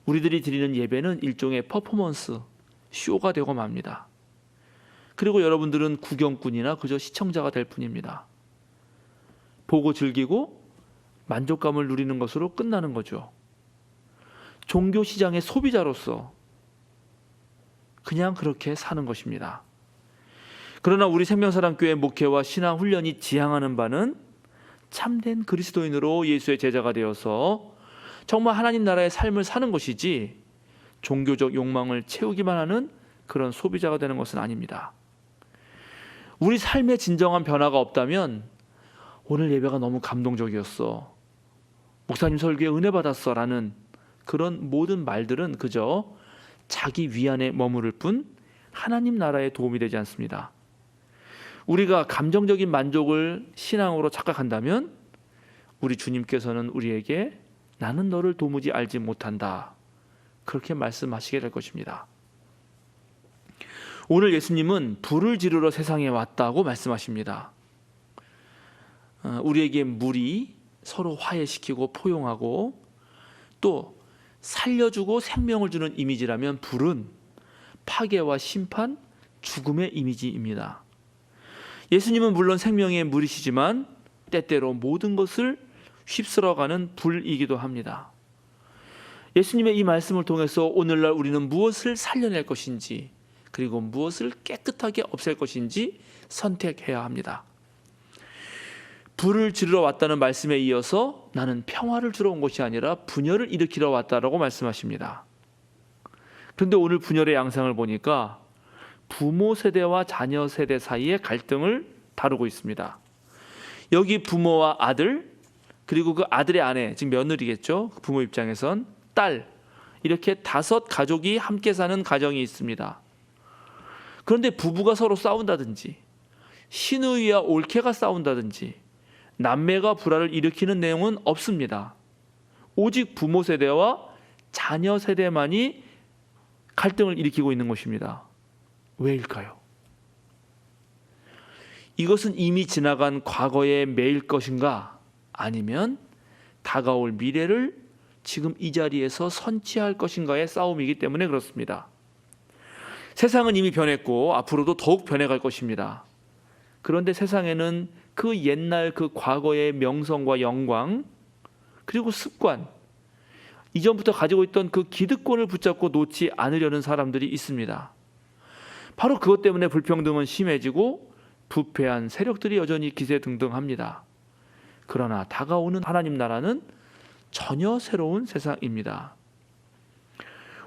우리들이 드리는 예배는 일종의 퍼포먼스, 쇼가 되고 맙니다. 그리고 여러분들은 구경꾼이나 그저 시청자가 될 뿐입니다. 보고 즐기고 만족감을 누리는 것으로 끝나는 거죠. 종교 시장의 소비자로서 그냥 그렇게 사는 것입니다. 그러나 우리 생명사랑교회 목회와 신앙 훈련이 지향하는 바는 참된 그리스도인으로 예수의 제자가 되어서 정말 하나님 나라의 삶을 사는 것이지 종교적 욕망을 채우기만 하는 그런 소비자가 되는 것은 아닙니다. 우리 삶의 진정한 변화가 없다면 오늘 예배가 너무 감동적이었어, 목사님 설교에 은혜 받았어 라는 그런 모든 말들은 그저 자기 위안에 머무를 뿐 하나님 나라에 도움이 되지 않습니다. 우리가 감정적인 만족을 신앙으로 착각한다면 우리 주님께서는 우리에게 나는 너를 도무지 알지 못한다, 그렇게 말씀하시게 될 것입니다. 오늘 예수님은 불을 지르러 세상에 왔다고 말씀하십니다. 우리에게 물이 서로 화해시키고 포용하고 또 살려주고 생명을 주는 이미지라면 불은 파괴와 심판, 죽음의 이미지입니다. 예수님은 물론 생명의 물이시지만 때때로 모든 것을 휩쓸어가는 불이기도 합니다. 예수님의 이 말씀을 통해서 오늘날 우리는 무엇을 살려낼 것인지, 그리고 무엇을 깨끗하게 없앨 것인지 선택해야 합니다. 불을 지르러 왔다는 말씀에 이어서 나는 평화를 주러 온 것이 아니라 분열을 일으키러 왔다라고 말씀하십니다. 그런데 오늘 분열의 양상을 보니까 부모 세대와 자녀 세대 사이의 갈등을 다루고 있습니다. 여기 부모와 아들, 그리고 그 아들의 아내, 즉 며느리겠죠. 부모 입장에선 딸, 이렇게 5 가족이 함께 사는 가정이 있습니다. 그런데 부부가 서로 싸운다든지 시누이와 올케가 싸운다든지 남매가 불화를 일으키는 내용은 없습니다. 오직 부모 세대와 자녀 세대만이 갈등을 일으키고 있는 것입니다. 왜일까요? 이것은 이미 지나간 과거의 매일 것인가, 아니면 다가올 미래를 지금 이 자리에서 선취할 것인가의 싸움이기 때문에 그렇습니다. 세상은 이미 변했고 앞으로도 더욱 변해갈 것입니다. 그런데 세상에는 그 옛날 그 과거의 명성과 영광, 그리고 습관, 이전부터 가지고 있던 그 기득권을 붙잡고 놓지 않으려는 사람들이 있습니다. 바로 그것 때문에 불평등은 심해지고 부패한 세력들이 여전히 기세등등합니다. 그러나 다가오는 하나님 나라는 전혀 새로운 세상입니다.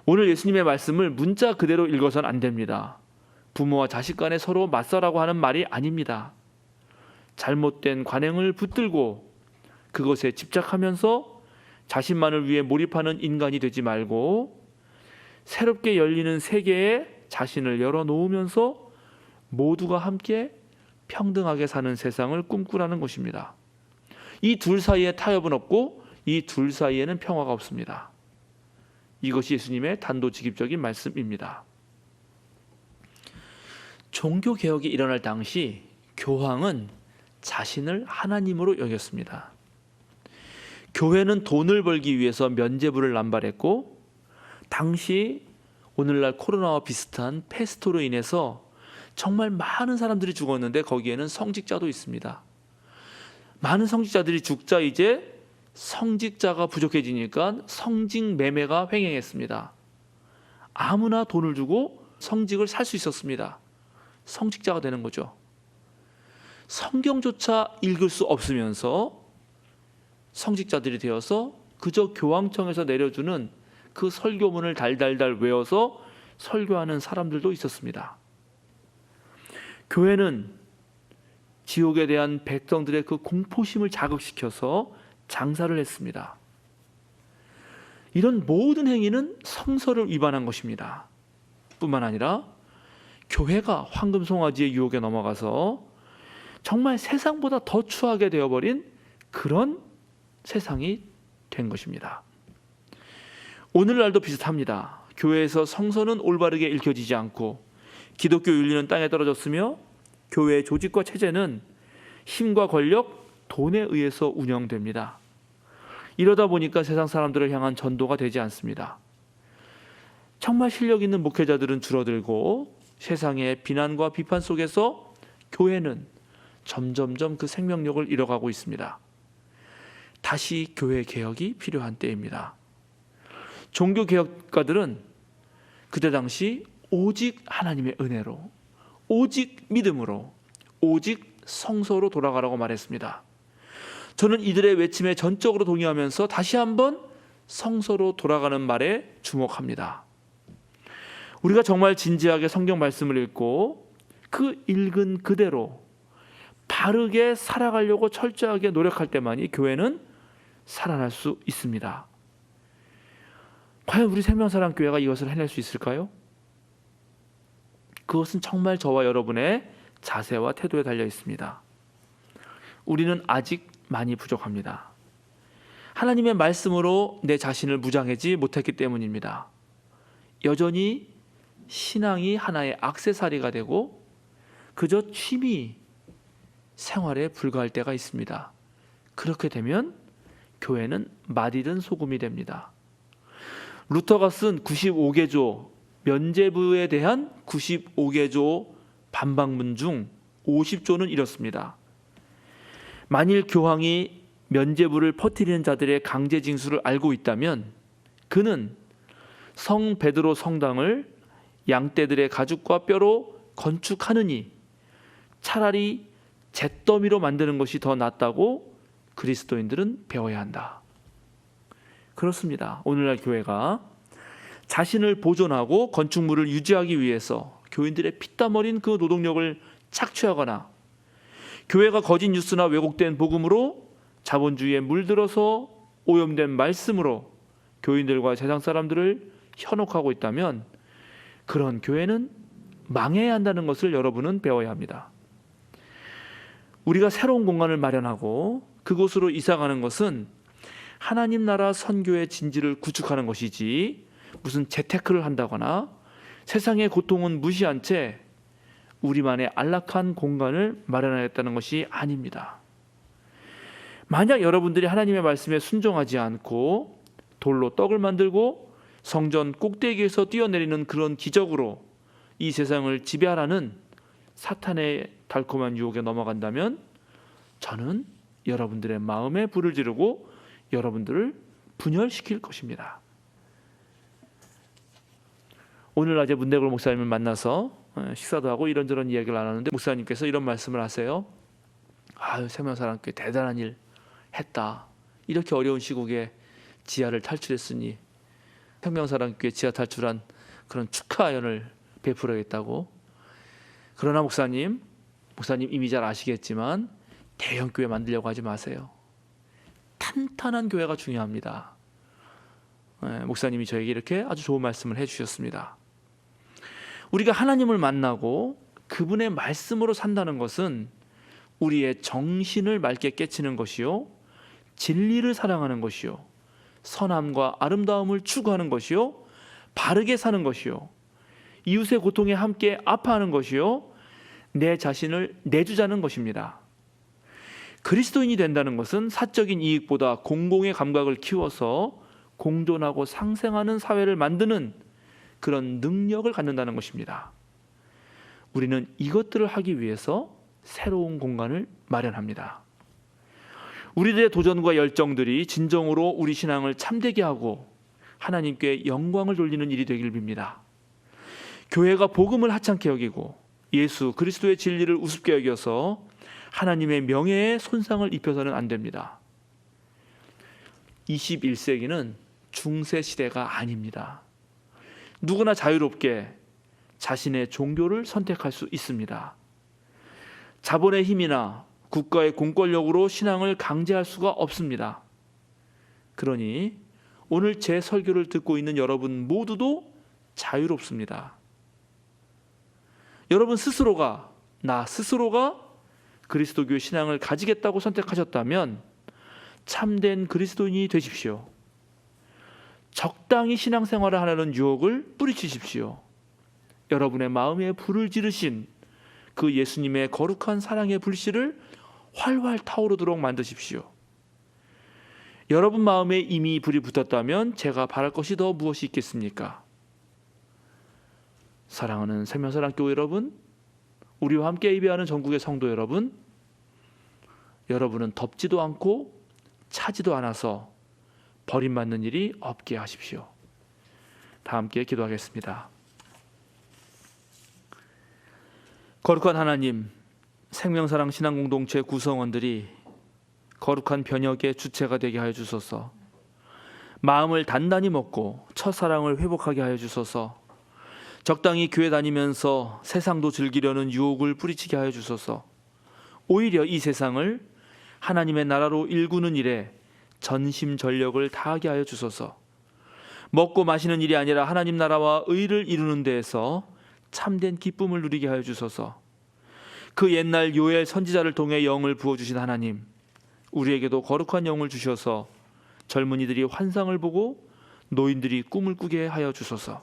오늘 예수님의 말씀을 문자 그대로 읽어선 안 됩니다. 부모와 자식 간에 서로 맞서라고 하는 말이 아닙니다. 잘못된 관행을 붙들고 그것에 집착하면서 자신만을 위해 몰입하는 인간이 되지 말고 새롭게 열리는 세계에 자신을 열어놓으면서 모두가 함께 평등하게 사는 세상을 꿈꾸라는 것입니다. 이 둘 사이에 타협은 없고 이 둘 사이에는 평화가 없습니다. 이것이 예수님의 단도직입적인 말씀입니다. 종교개혁이 일어날 당시 교황은 자신을 하나님으로 여겼습니다. 교회는 돈을 벌기 위해서 면죄부를 남발했고, 당시 오늘날 코로나와 비슷한 패스트로 인해서 정말 많은 사람들이 죽었는데 거기에는 성직자도 있습니다. 많은 성직자들이 죽자 이제 성직자가 부족해지니까 성직 매매가 횡행했습니다. 아무나 돈을 주고 성직을 살 수 있었습니다. 성직자가 되는 거죠. 성경조차 읽을 수 없으면서 성직자들이 되어서 그저 교황청에서 내려주는 그 설교문을 달달달 외워서 설교하는 사람들도 있었습니다. 교회는 지옥에 대한 백성들의 그 공포심을 자극시켜서 장사를 했습니다. 이런 모든 행위는 성서를 위반한 것입니다. 뿐만 아니라 교회가 황금송아지의 유혹에 넘어가서 정말 세상보다 더 추하게 되어버린 그런 세상이 된 것입니다. 오늘날도 비슷합니다. 교회에서 성서는 올바르게 읽혀지지 않고 기독교 윤리는 땅에 떨어졌으며 교회의 조직과 체제는 힘과 권력, 돈에 의해서 운영됩니다. 이러다 보니까 세상 사람들을 향한 전도가 되지 않습니다. 정말 실력 있는 목회자들은 줄어들고 세상의 비난과 비판 속에서 교회는 점점점 그 생명력을 잃어가고 있습니다. 다시 교회 개혁이 필요한 때입니다. 종교개혁가들은 그때 당시 오직 하나님의 은혜로, 오직 믿음으로, 오직 성서로 돌아가라고 말했습니다. 저는 이들의 외침에 전적으로 동의하면서 다시 한번 성서로 돌아가는 말에 주목합니다. 우리가 정말 진지하게 성경 말씀을 읽고 그 읽은 그대로 바르게 살아가려고 철저하게 노력할 때만이 교회는 살아날 수 있습니다. 과연 우리 생명사랑교회가 이것을 해낼 수 있을까요? 그것은 정말 저와 여러분의 자세와 태도에 달려 있습니다. 우리는 아직 많이 부족합니다. 하나님의 말씀으로 내 자신을 무장하지 못했기 때문입니다. 여전히 신앙이 하나의 액세서리가 되고 그저 취미 생활에 불과할 때가 있습니다. 그렇게 되면 교회는 맛있는 소금이 됩니다. 루터가 쓴 95개조 면죄부에 대한 95개조 반박문 중 50조는 이렇습니다. 만일 교황이 면죄부를 퍼뜨리는 자들의 강제 징수를 알고 있다면 그는 성 베드로 성당을 양떼들의 가죽과 뼈로 건축하느니 차라리 잿더미로 만드는 것이 더 낫다고 그리스도인들은 배워야 한다. 그렇습니다. 오늘날 교회가 자신을 보존하고 건축물을 유지하기 위해서 교인들의 피땀 어린 그 노동력을 착취하거나 교회가 거짓 뉴스나 왜곡된 복음으로 자본주의에 물들어서 오염된 말씀으로 교인들과 세상 사람들을 현혹하고 있다면 그런 교회는 망해야 한다는 것을 여러분은 배워야 합니다. 우리가 새로운 공간을 마련하고 그곳으로 이사가는 것은 하나님 나라 선교의 진지를 구축하는 것이지 무슨 재테크를 한다거나 세상의 고통은 무시한 채 우리만의 안락한 공간을 마련하겠다는 것이 아닙니다. 만약 여러분들이 하나님의 말씀에 순종하지 않고 돌로 떡을 만들고 성전 꼭대기에서 뛰어내리는 그런 기적으로 이 세상을 지배하라는 사탄의 달콤한 유혹에 넘어간다면 저는 여러분들의 마음에 불을 지르고 여러분들을 분열시킬 것입니다. 오늘 낮에 문대걸 목사님을 만나서 식사도 하고 이런저런 이야기를 나눴는데 목사님께서 이런 말씀을 하세요. 아유, 생명사랑교회 대단한 일 했다. 이렇게 어려운 시국에 지하를 탈출했으니 생명사랑교회 지하 탈출한 그런 축하연을 베풀어야겠다고. 그러나 목사님 이미 잘 아시겠지만 대형 교회 만들려고 하지 마세요. 탄탄한 교회가 중요합니다. 목사님이 저에게 이렇게 아주 좋은 말씀을 해주셨습니다. 우리가 하나님을 만나고 그분의 말씀으로 산다는 것은 우리의 정신을 맑게 깨치는 것이요 진리를 사랑하는 것이요, 선함과 아름다움을 추구하는 것이요, 바르게 사는 것이요, 이웃의 고통에 함께 아파하는 것이요, 내 자신을 내주자는 것입니다. 그리스도인이 된다는 것은 사적인 이익보다 공공의 감각을 키워서 공존하고 상생하는 사회를 만드는 그런 능력을 갖는다는 것입니다. 우리는 이것들을 하기 위해서 새로운 공간을 마련합니다. 우리들의 도전과 열정들이 진정으로 우리 신앙을 참되게 하고 하나님께 영광을 돌리는 일이 되길 빕니다. 교회가 복음을 하찮게 여기고 예수 그리스도의 진리를 우습게 여겨서 하나님의 명예에 손상을 입혀서는 안 됩니다. 21세기는 중세 시대가 아닙니다. 누구나 자유롭게 자신의 종교를 선택할 수 있습니다. 자본의 힘이나 국가의 공권력으로 신앙을 강제할 수가 없습니다. 그러니 오늘 제 설교를 듣고 있는 여러분 모두도 자유롭습니다. 여러분 스스로가, 나 스스로가 그리스도교 신앙을 가지겠다고 선택하셨다면 참된 그리스도인이 되십시오. 적당히 신앙생활을 하려는 유혹을 뿌리치십시오. 여러분의 마음에 불을 지르신 그 예수님의 거룩한 사랑의 불씨를 활활 타오르도록 만드십시오. 여러분 마음에 이미 불이 붙었다면 제가 바랄 것이 더 무엇이 있겠습니까? 사랑하는 생명사랑교회 여러분, 우리와 함께 예배하는 전국의 성도 여러분, 여러분은 덥지도 않고 차지도 않아서 버림받는 일이 없게 하십시오. 다 함께 기도하겠습니다. 거룩한 하나님, 생명사랑 신앙공동체 구성원들이 거룩한 변혁의 주체가 되게 하여 주소서. 마음을 단단히 먹고 첫사랑을 회복하게 하여 주소서. 적당히 교회 다니면서 세상도 즐기려는 유혹을 뿌리치게 하여 주소서. 오히려 이 세상을 하나님의 나라로 일구는 일에 전심전력을 다하게 하여 주소서. 먹고 마시는 일이 아니라 하나님 나라와 의를 이루는 데에서 참된 기쁨을 누리게 하여 주소서. 그 옛날 요엘 선지자를 통해 영을 부어주신 하나님, 우리에게도 거룩한 영을 주셔서 젊은이들이 환상을 보고 노인들이 꿈을 꾸게 하여 주소서.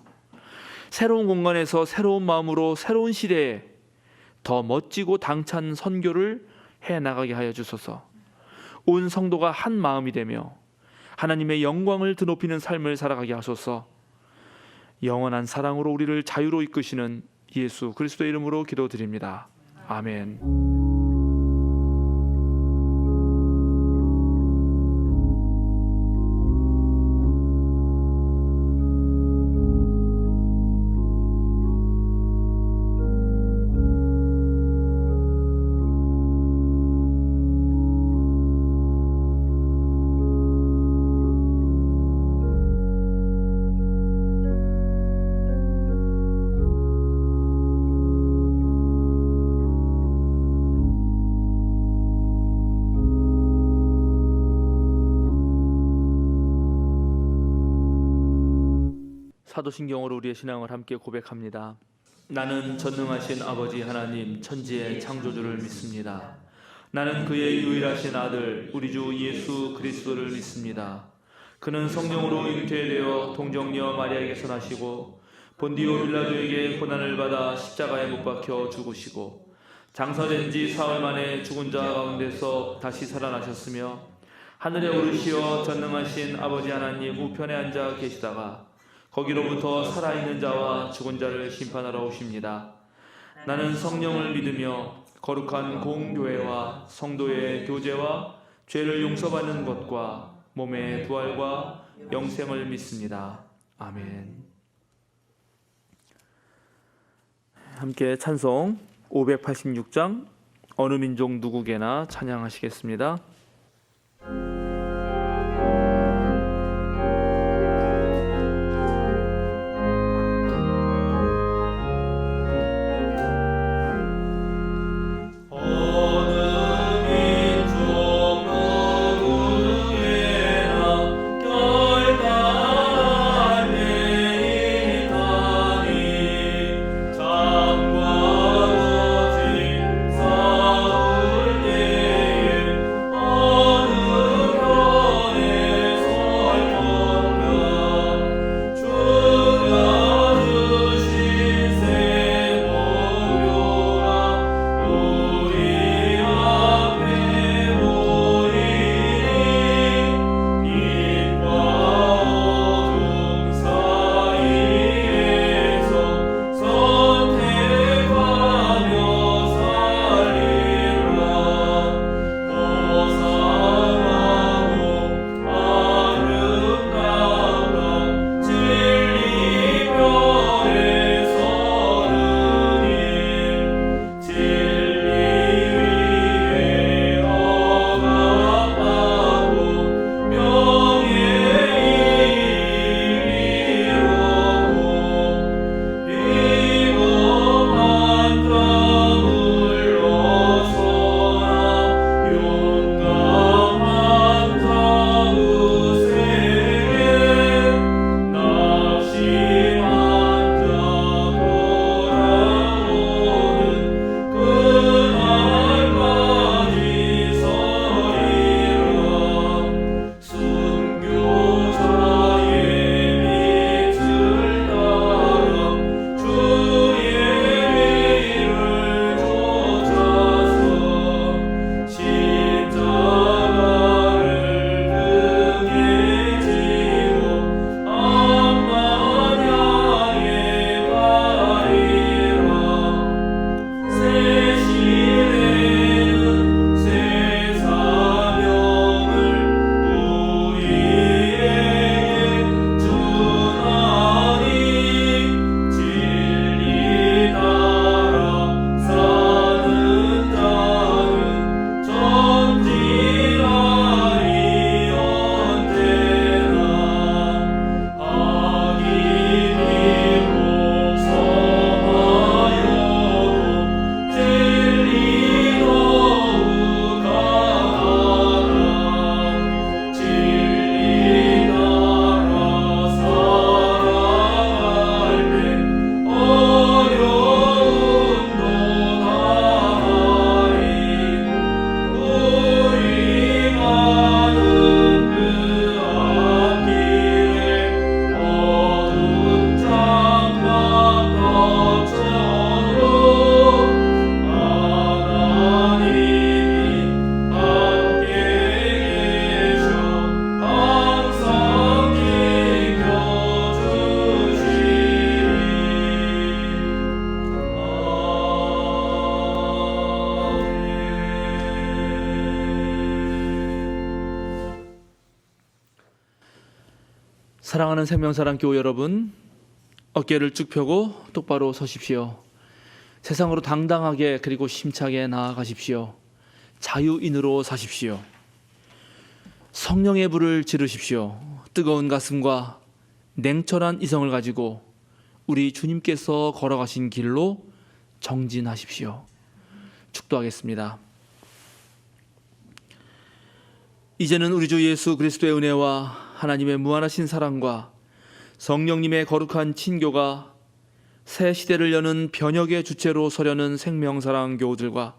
새로운 공간에서 새로운 마음으로 새로운 시대에 더 멋지고 당찬 선교를 해나가게 하여 주소서. 온 성도가 한 마음이 되며 하나님의 영광을 드높이는 삶을 살아가게 하소서. 영원한 사랑으로 우리를 자유로 이끄시는 예수 그리스도의 이름으로 기도드립니다. 아멘. 사도신경으로 우리의 신앙을 함께 고백합니다. 나는 전능하신 아버지 하나님 천지의 창조주를 믿습니다. 나는 그의 유일하신 아들 우리 주 예수 그리스도를 믿습니다. 그는 성령으로 잉태되어 동정녀 마리아에게서 나시고 본디오 빌라도에게 고난을 받아 십자가에 못 박혀 죽으시고 장사된 지 사흘 만에 죽은 자 가운데서 다시 살아나셨으며 하늘에 오르시어 전능하신 아버지 하나님 우편에 앉아 계시다가 거기로부터 살아있는 자와 죽은 자를 심판하러 오십니다. 나는 성령을 믿으며 거룩한 공교회와 성도의 교제와 죄를 용서받는 것과 몸의 부활과 영생을 믿습니다. 아멘. 함께 찬송 586장 어느 민족 누구게나 찬양하시겠습니다. 사울 때에 사랑하는 생명사랑교회 여러분, 어깨를 쭉 펴고 똑바로 서십시오. 세상으로 당당하게 그리고 힘차게 나아가십시오. 자유인으로 사십시오. 성령의 불을 지르십시오. 뜨거운 가슴과 냉철한 이성을 가지고 우리 주님께서 걸어가신 길로 정진하십시오. 축도하겠습니다. 이제는 우리 주 예수 그리스도의 은혜와 하나님의 무한하신 사랑과 성령님의 거룩한 친교가 새 시대를 여는 변혁의 주체로 서려는 생명사랑 교우들과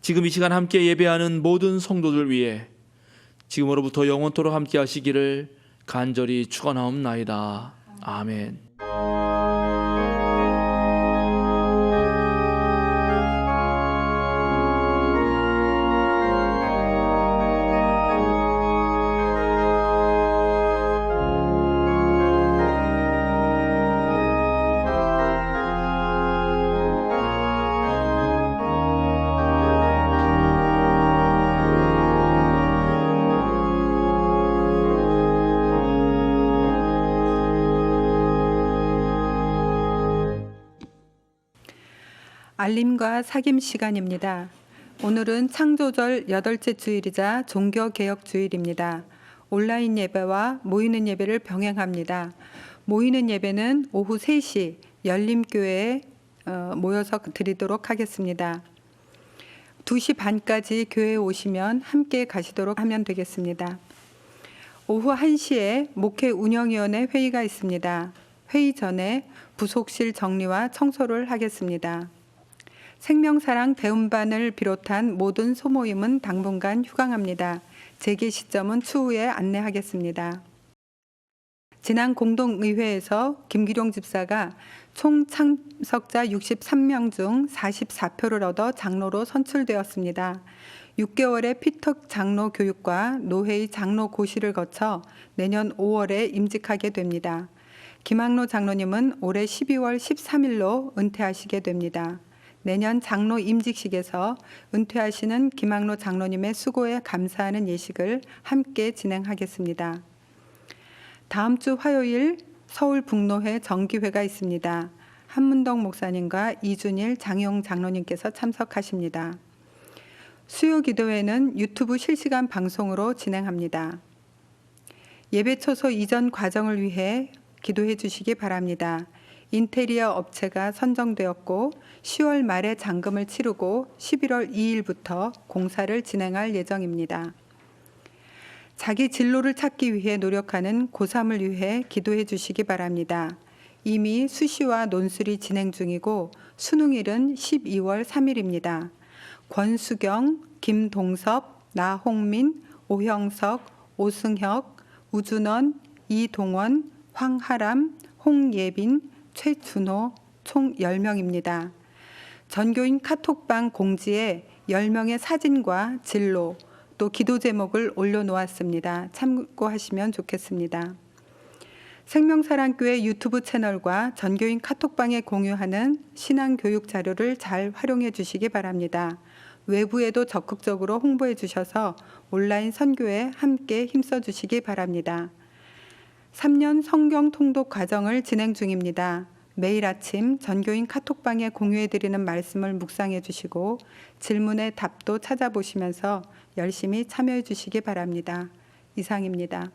지금 이 시간 함께 예배하는 모든 성도들 위해 지금으로부터 영원토록 함께 하시기를 간절히 축원하옵나이다. 아멘. 알림과 사귐 시간입니다. 오늘은 창조절 8째 주일이자 종교개혁 주일입니다. 온라인 예배와 모이는 예배를 병행합니다. 모이는 예배는 오후 3시 열림교회에 모여서 드리도록 하겠습니다. 2시 반까지 교회에 오시면 함께 가시도록 하면 되겠습니다. 오후 1시에 목회 운영위원회 회의가 있습니다. 회의 전에 부속실 정리와 청소를 하겠습니다. 생명사랑 배움반을 비롯한 모든 소모임은 당분간 휴강합니다. 재개 시점은 추후에 안내하겠습니다. 지난 공동의회에서 김기룡 집사가 총 참석자 63명 중 44표를 얻어 장로로 선출되었습니다. 6개월의 피턱 장로 교육과 노회의 장로 고시를 거쳐 내년 5월에 임직하게 됩니다. 김학로 장로님은 올해 12월 13일로 은퇴하시게 됩니다. 내년 장로 임직식에서 은퇴하시는 김학로 장로님의 수고에 감사하는 예식을 함께 진행하겠습니다. 다음 주 화요일 서울 북노회 정기회가 있습니다. 한문덕 목사님과 이준일 장용 장로님께서 참석하십니다. 수요 기도회는 유튜브 실시간 방송으로 진행합니다. 예배 초소 이전 과정을 위해 기도해 주시기 바랍니다. 인테리어 업체가 선정되었고 10월 말에 잔금을 치르고 11월 2일부터 공사를 진행할 예정입니다. 자기 진로를 찾기 위해 노력하는 고3을 위해 기도해 주시기 바랍니다. 이미 수시와 논술이 진행 중이고 수능일은 12월 3일입니다. 권수경, 김동섭, 나홍민, 오형석, 오승혁, 우준원, 이동원, 황하람, 홍예빈, 최준호 총 10명입니다. 전교인 카톡방 공지에 10명의 사진과 진로 또 기도 제목을 올려놓았습니다. 참고하시면 좋겠습니다. 생명사랑교회 유튜브 채널과 전교인 카톡방에 공유하는 신앙교육 자료를 잘 활용해 주시기 바랍니다. 외부에도 적극적으로 홍보해 주셔서 온라인 선교에 함께 힘써 주시기 바랍니다. 3년 성경 통독 과정을 진행 중입니다. 매일 아침 전교인 카톡방에 공유해드리는 말씀을 묵상해 주시고 질문의 답도 찾아보시면서 열심히 참여해 주시기 바랍니다. 이상입니다.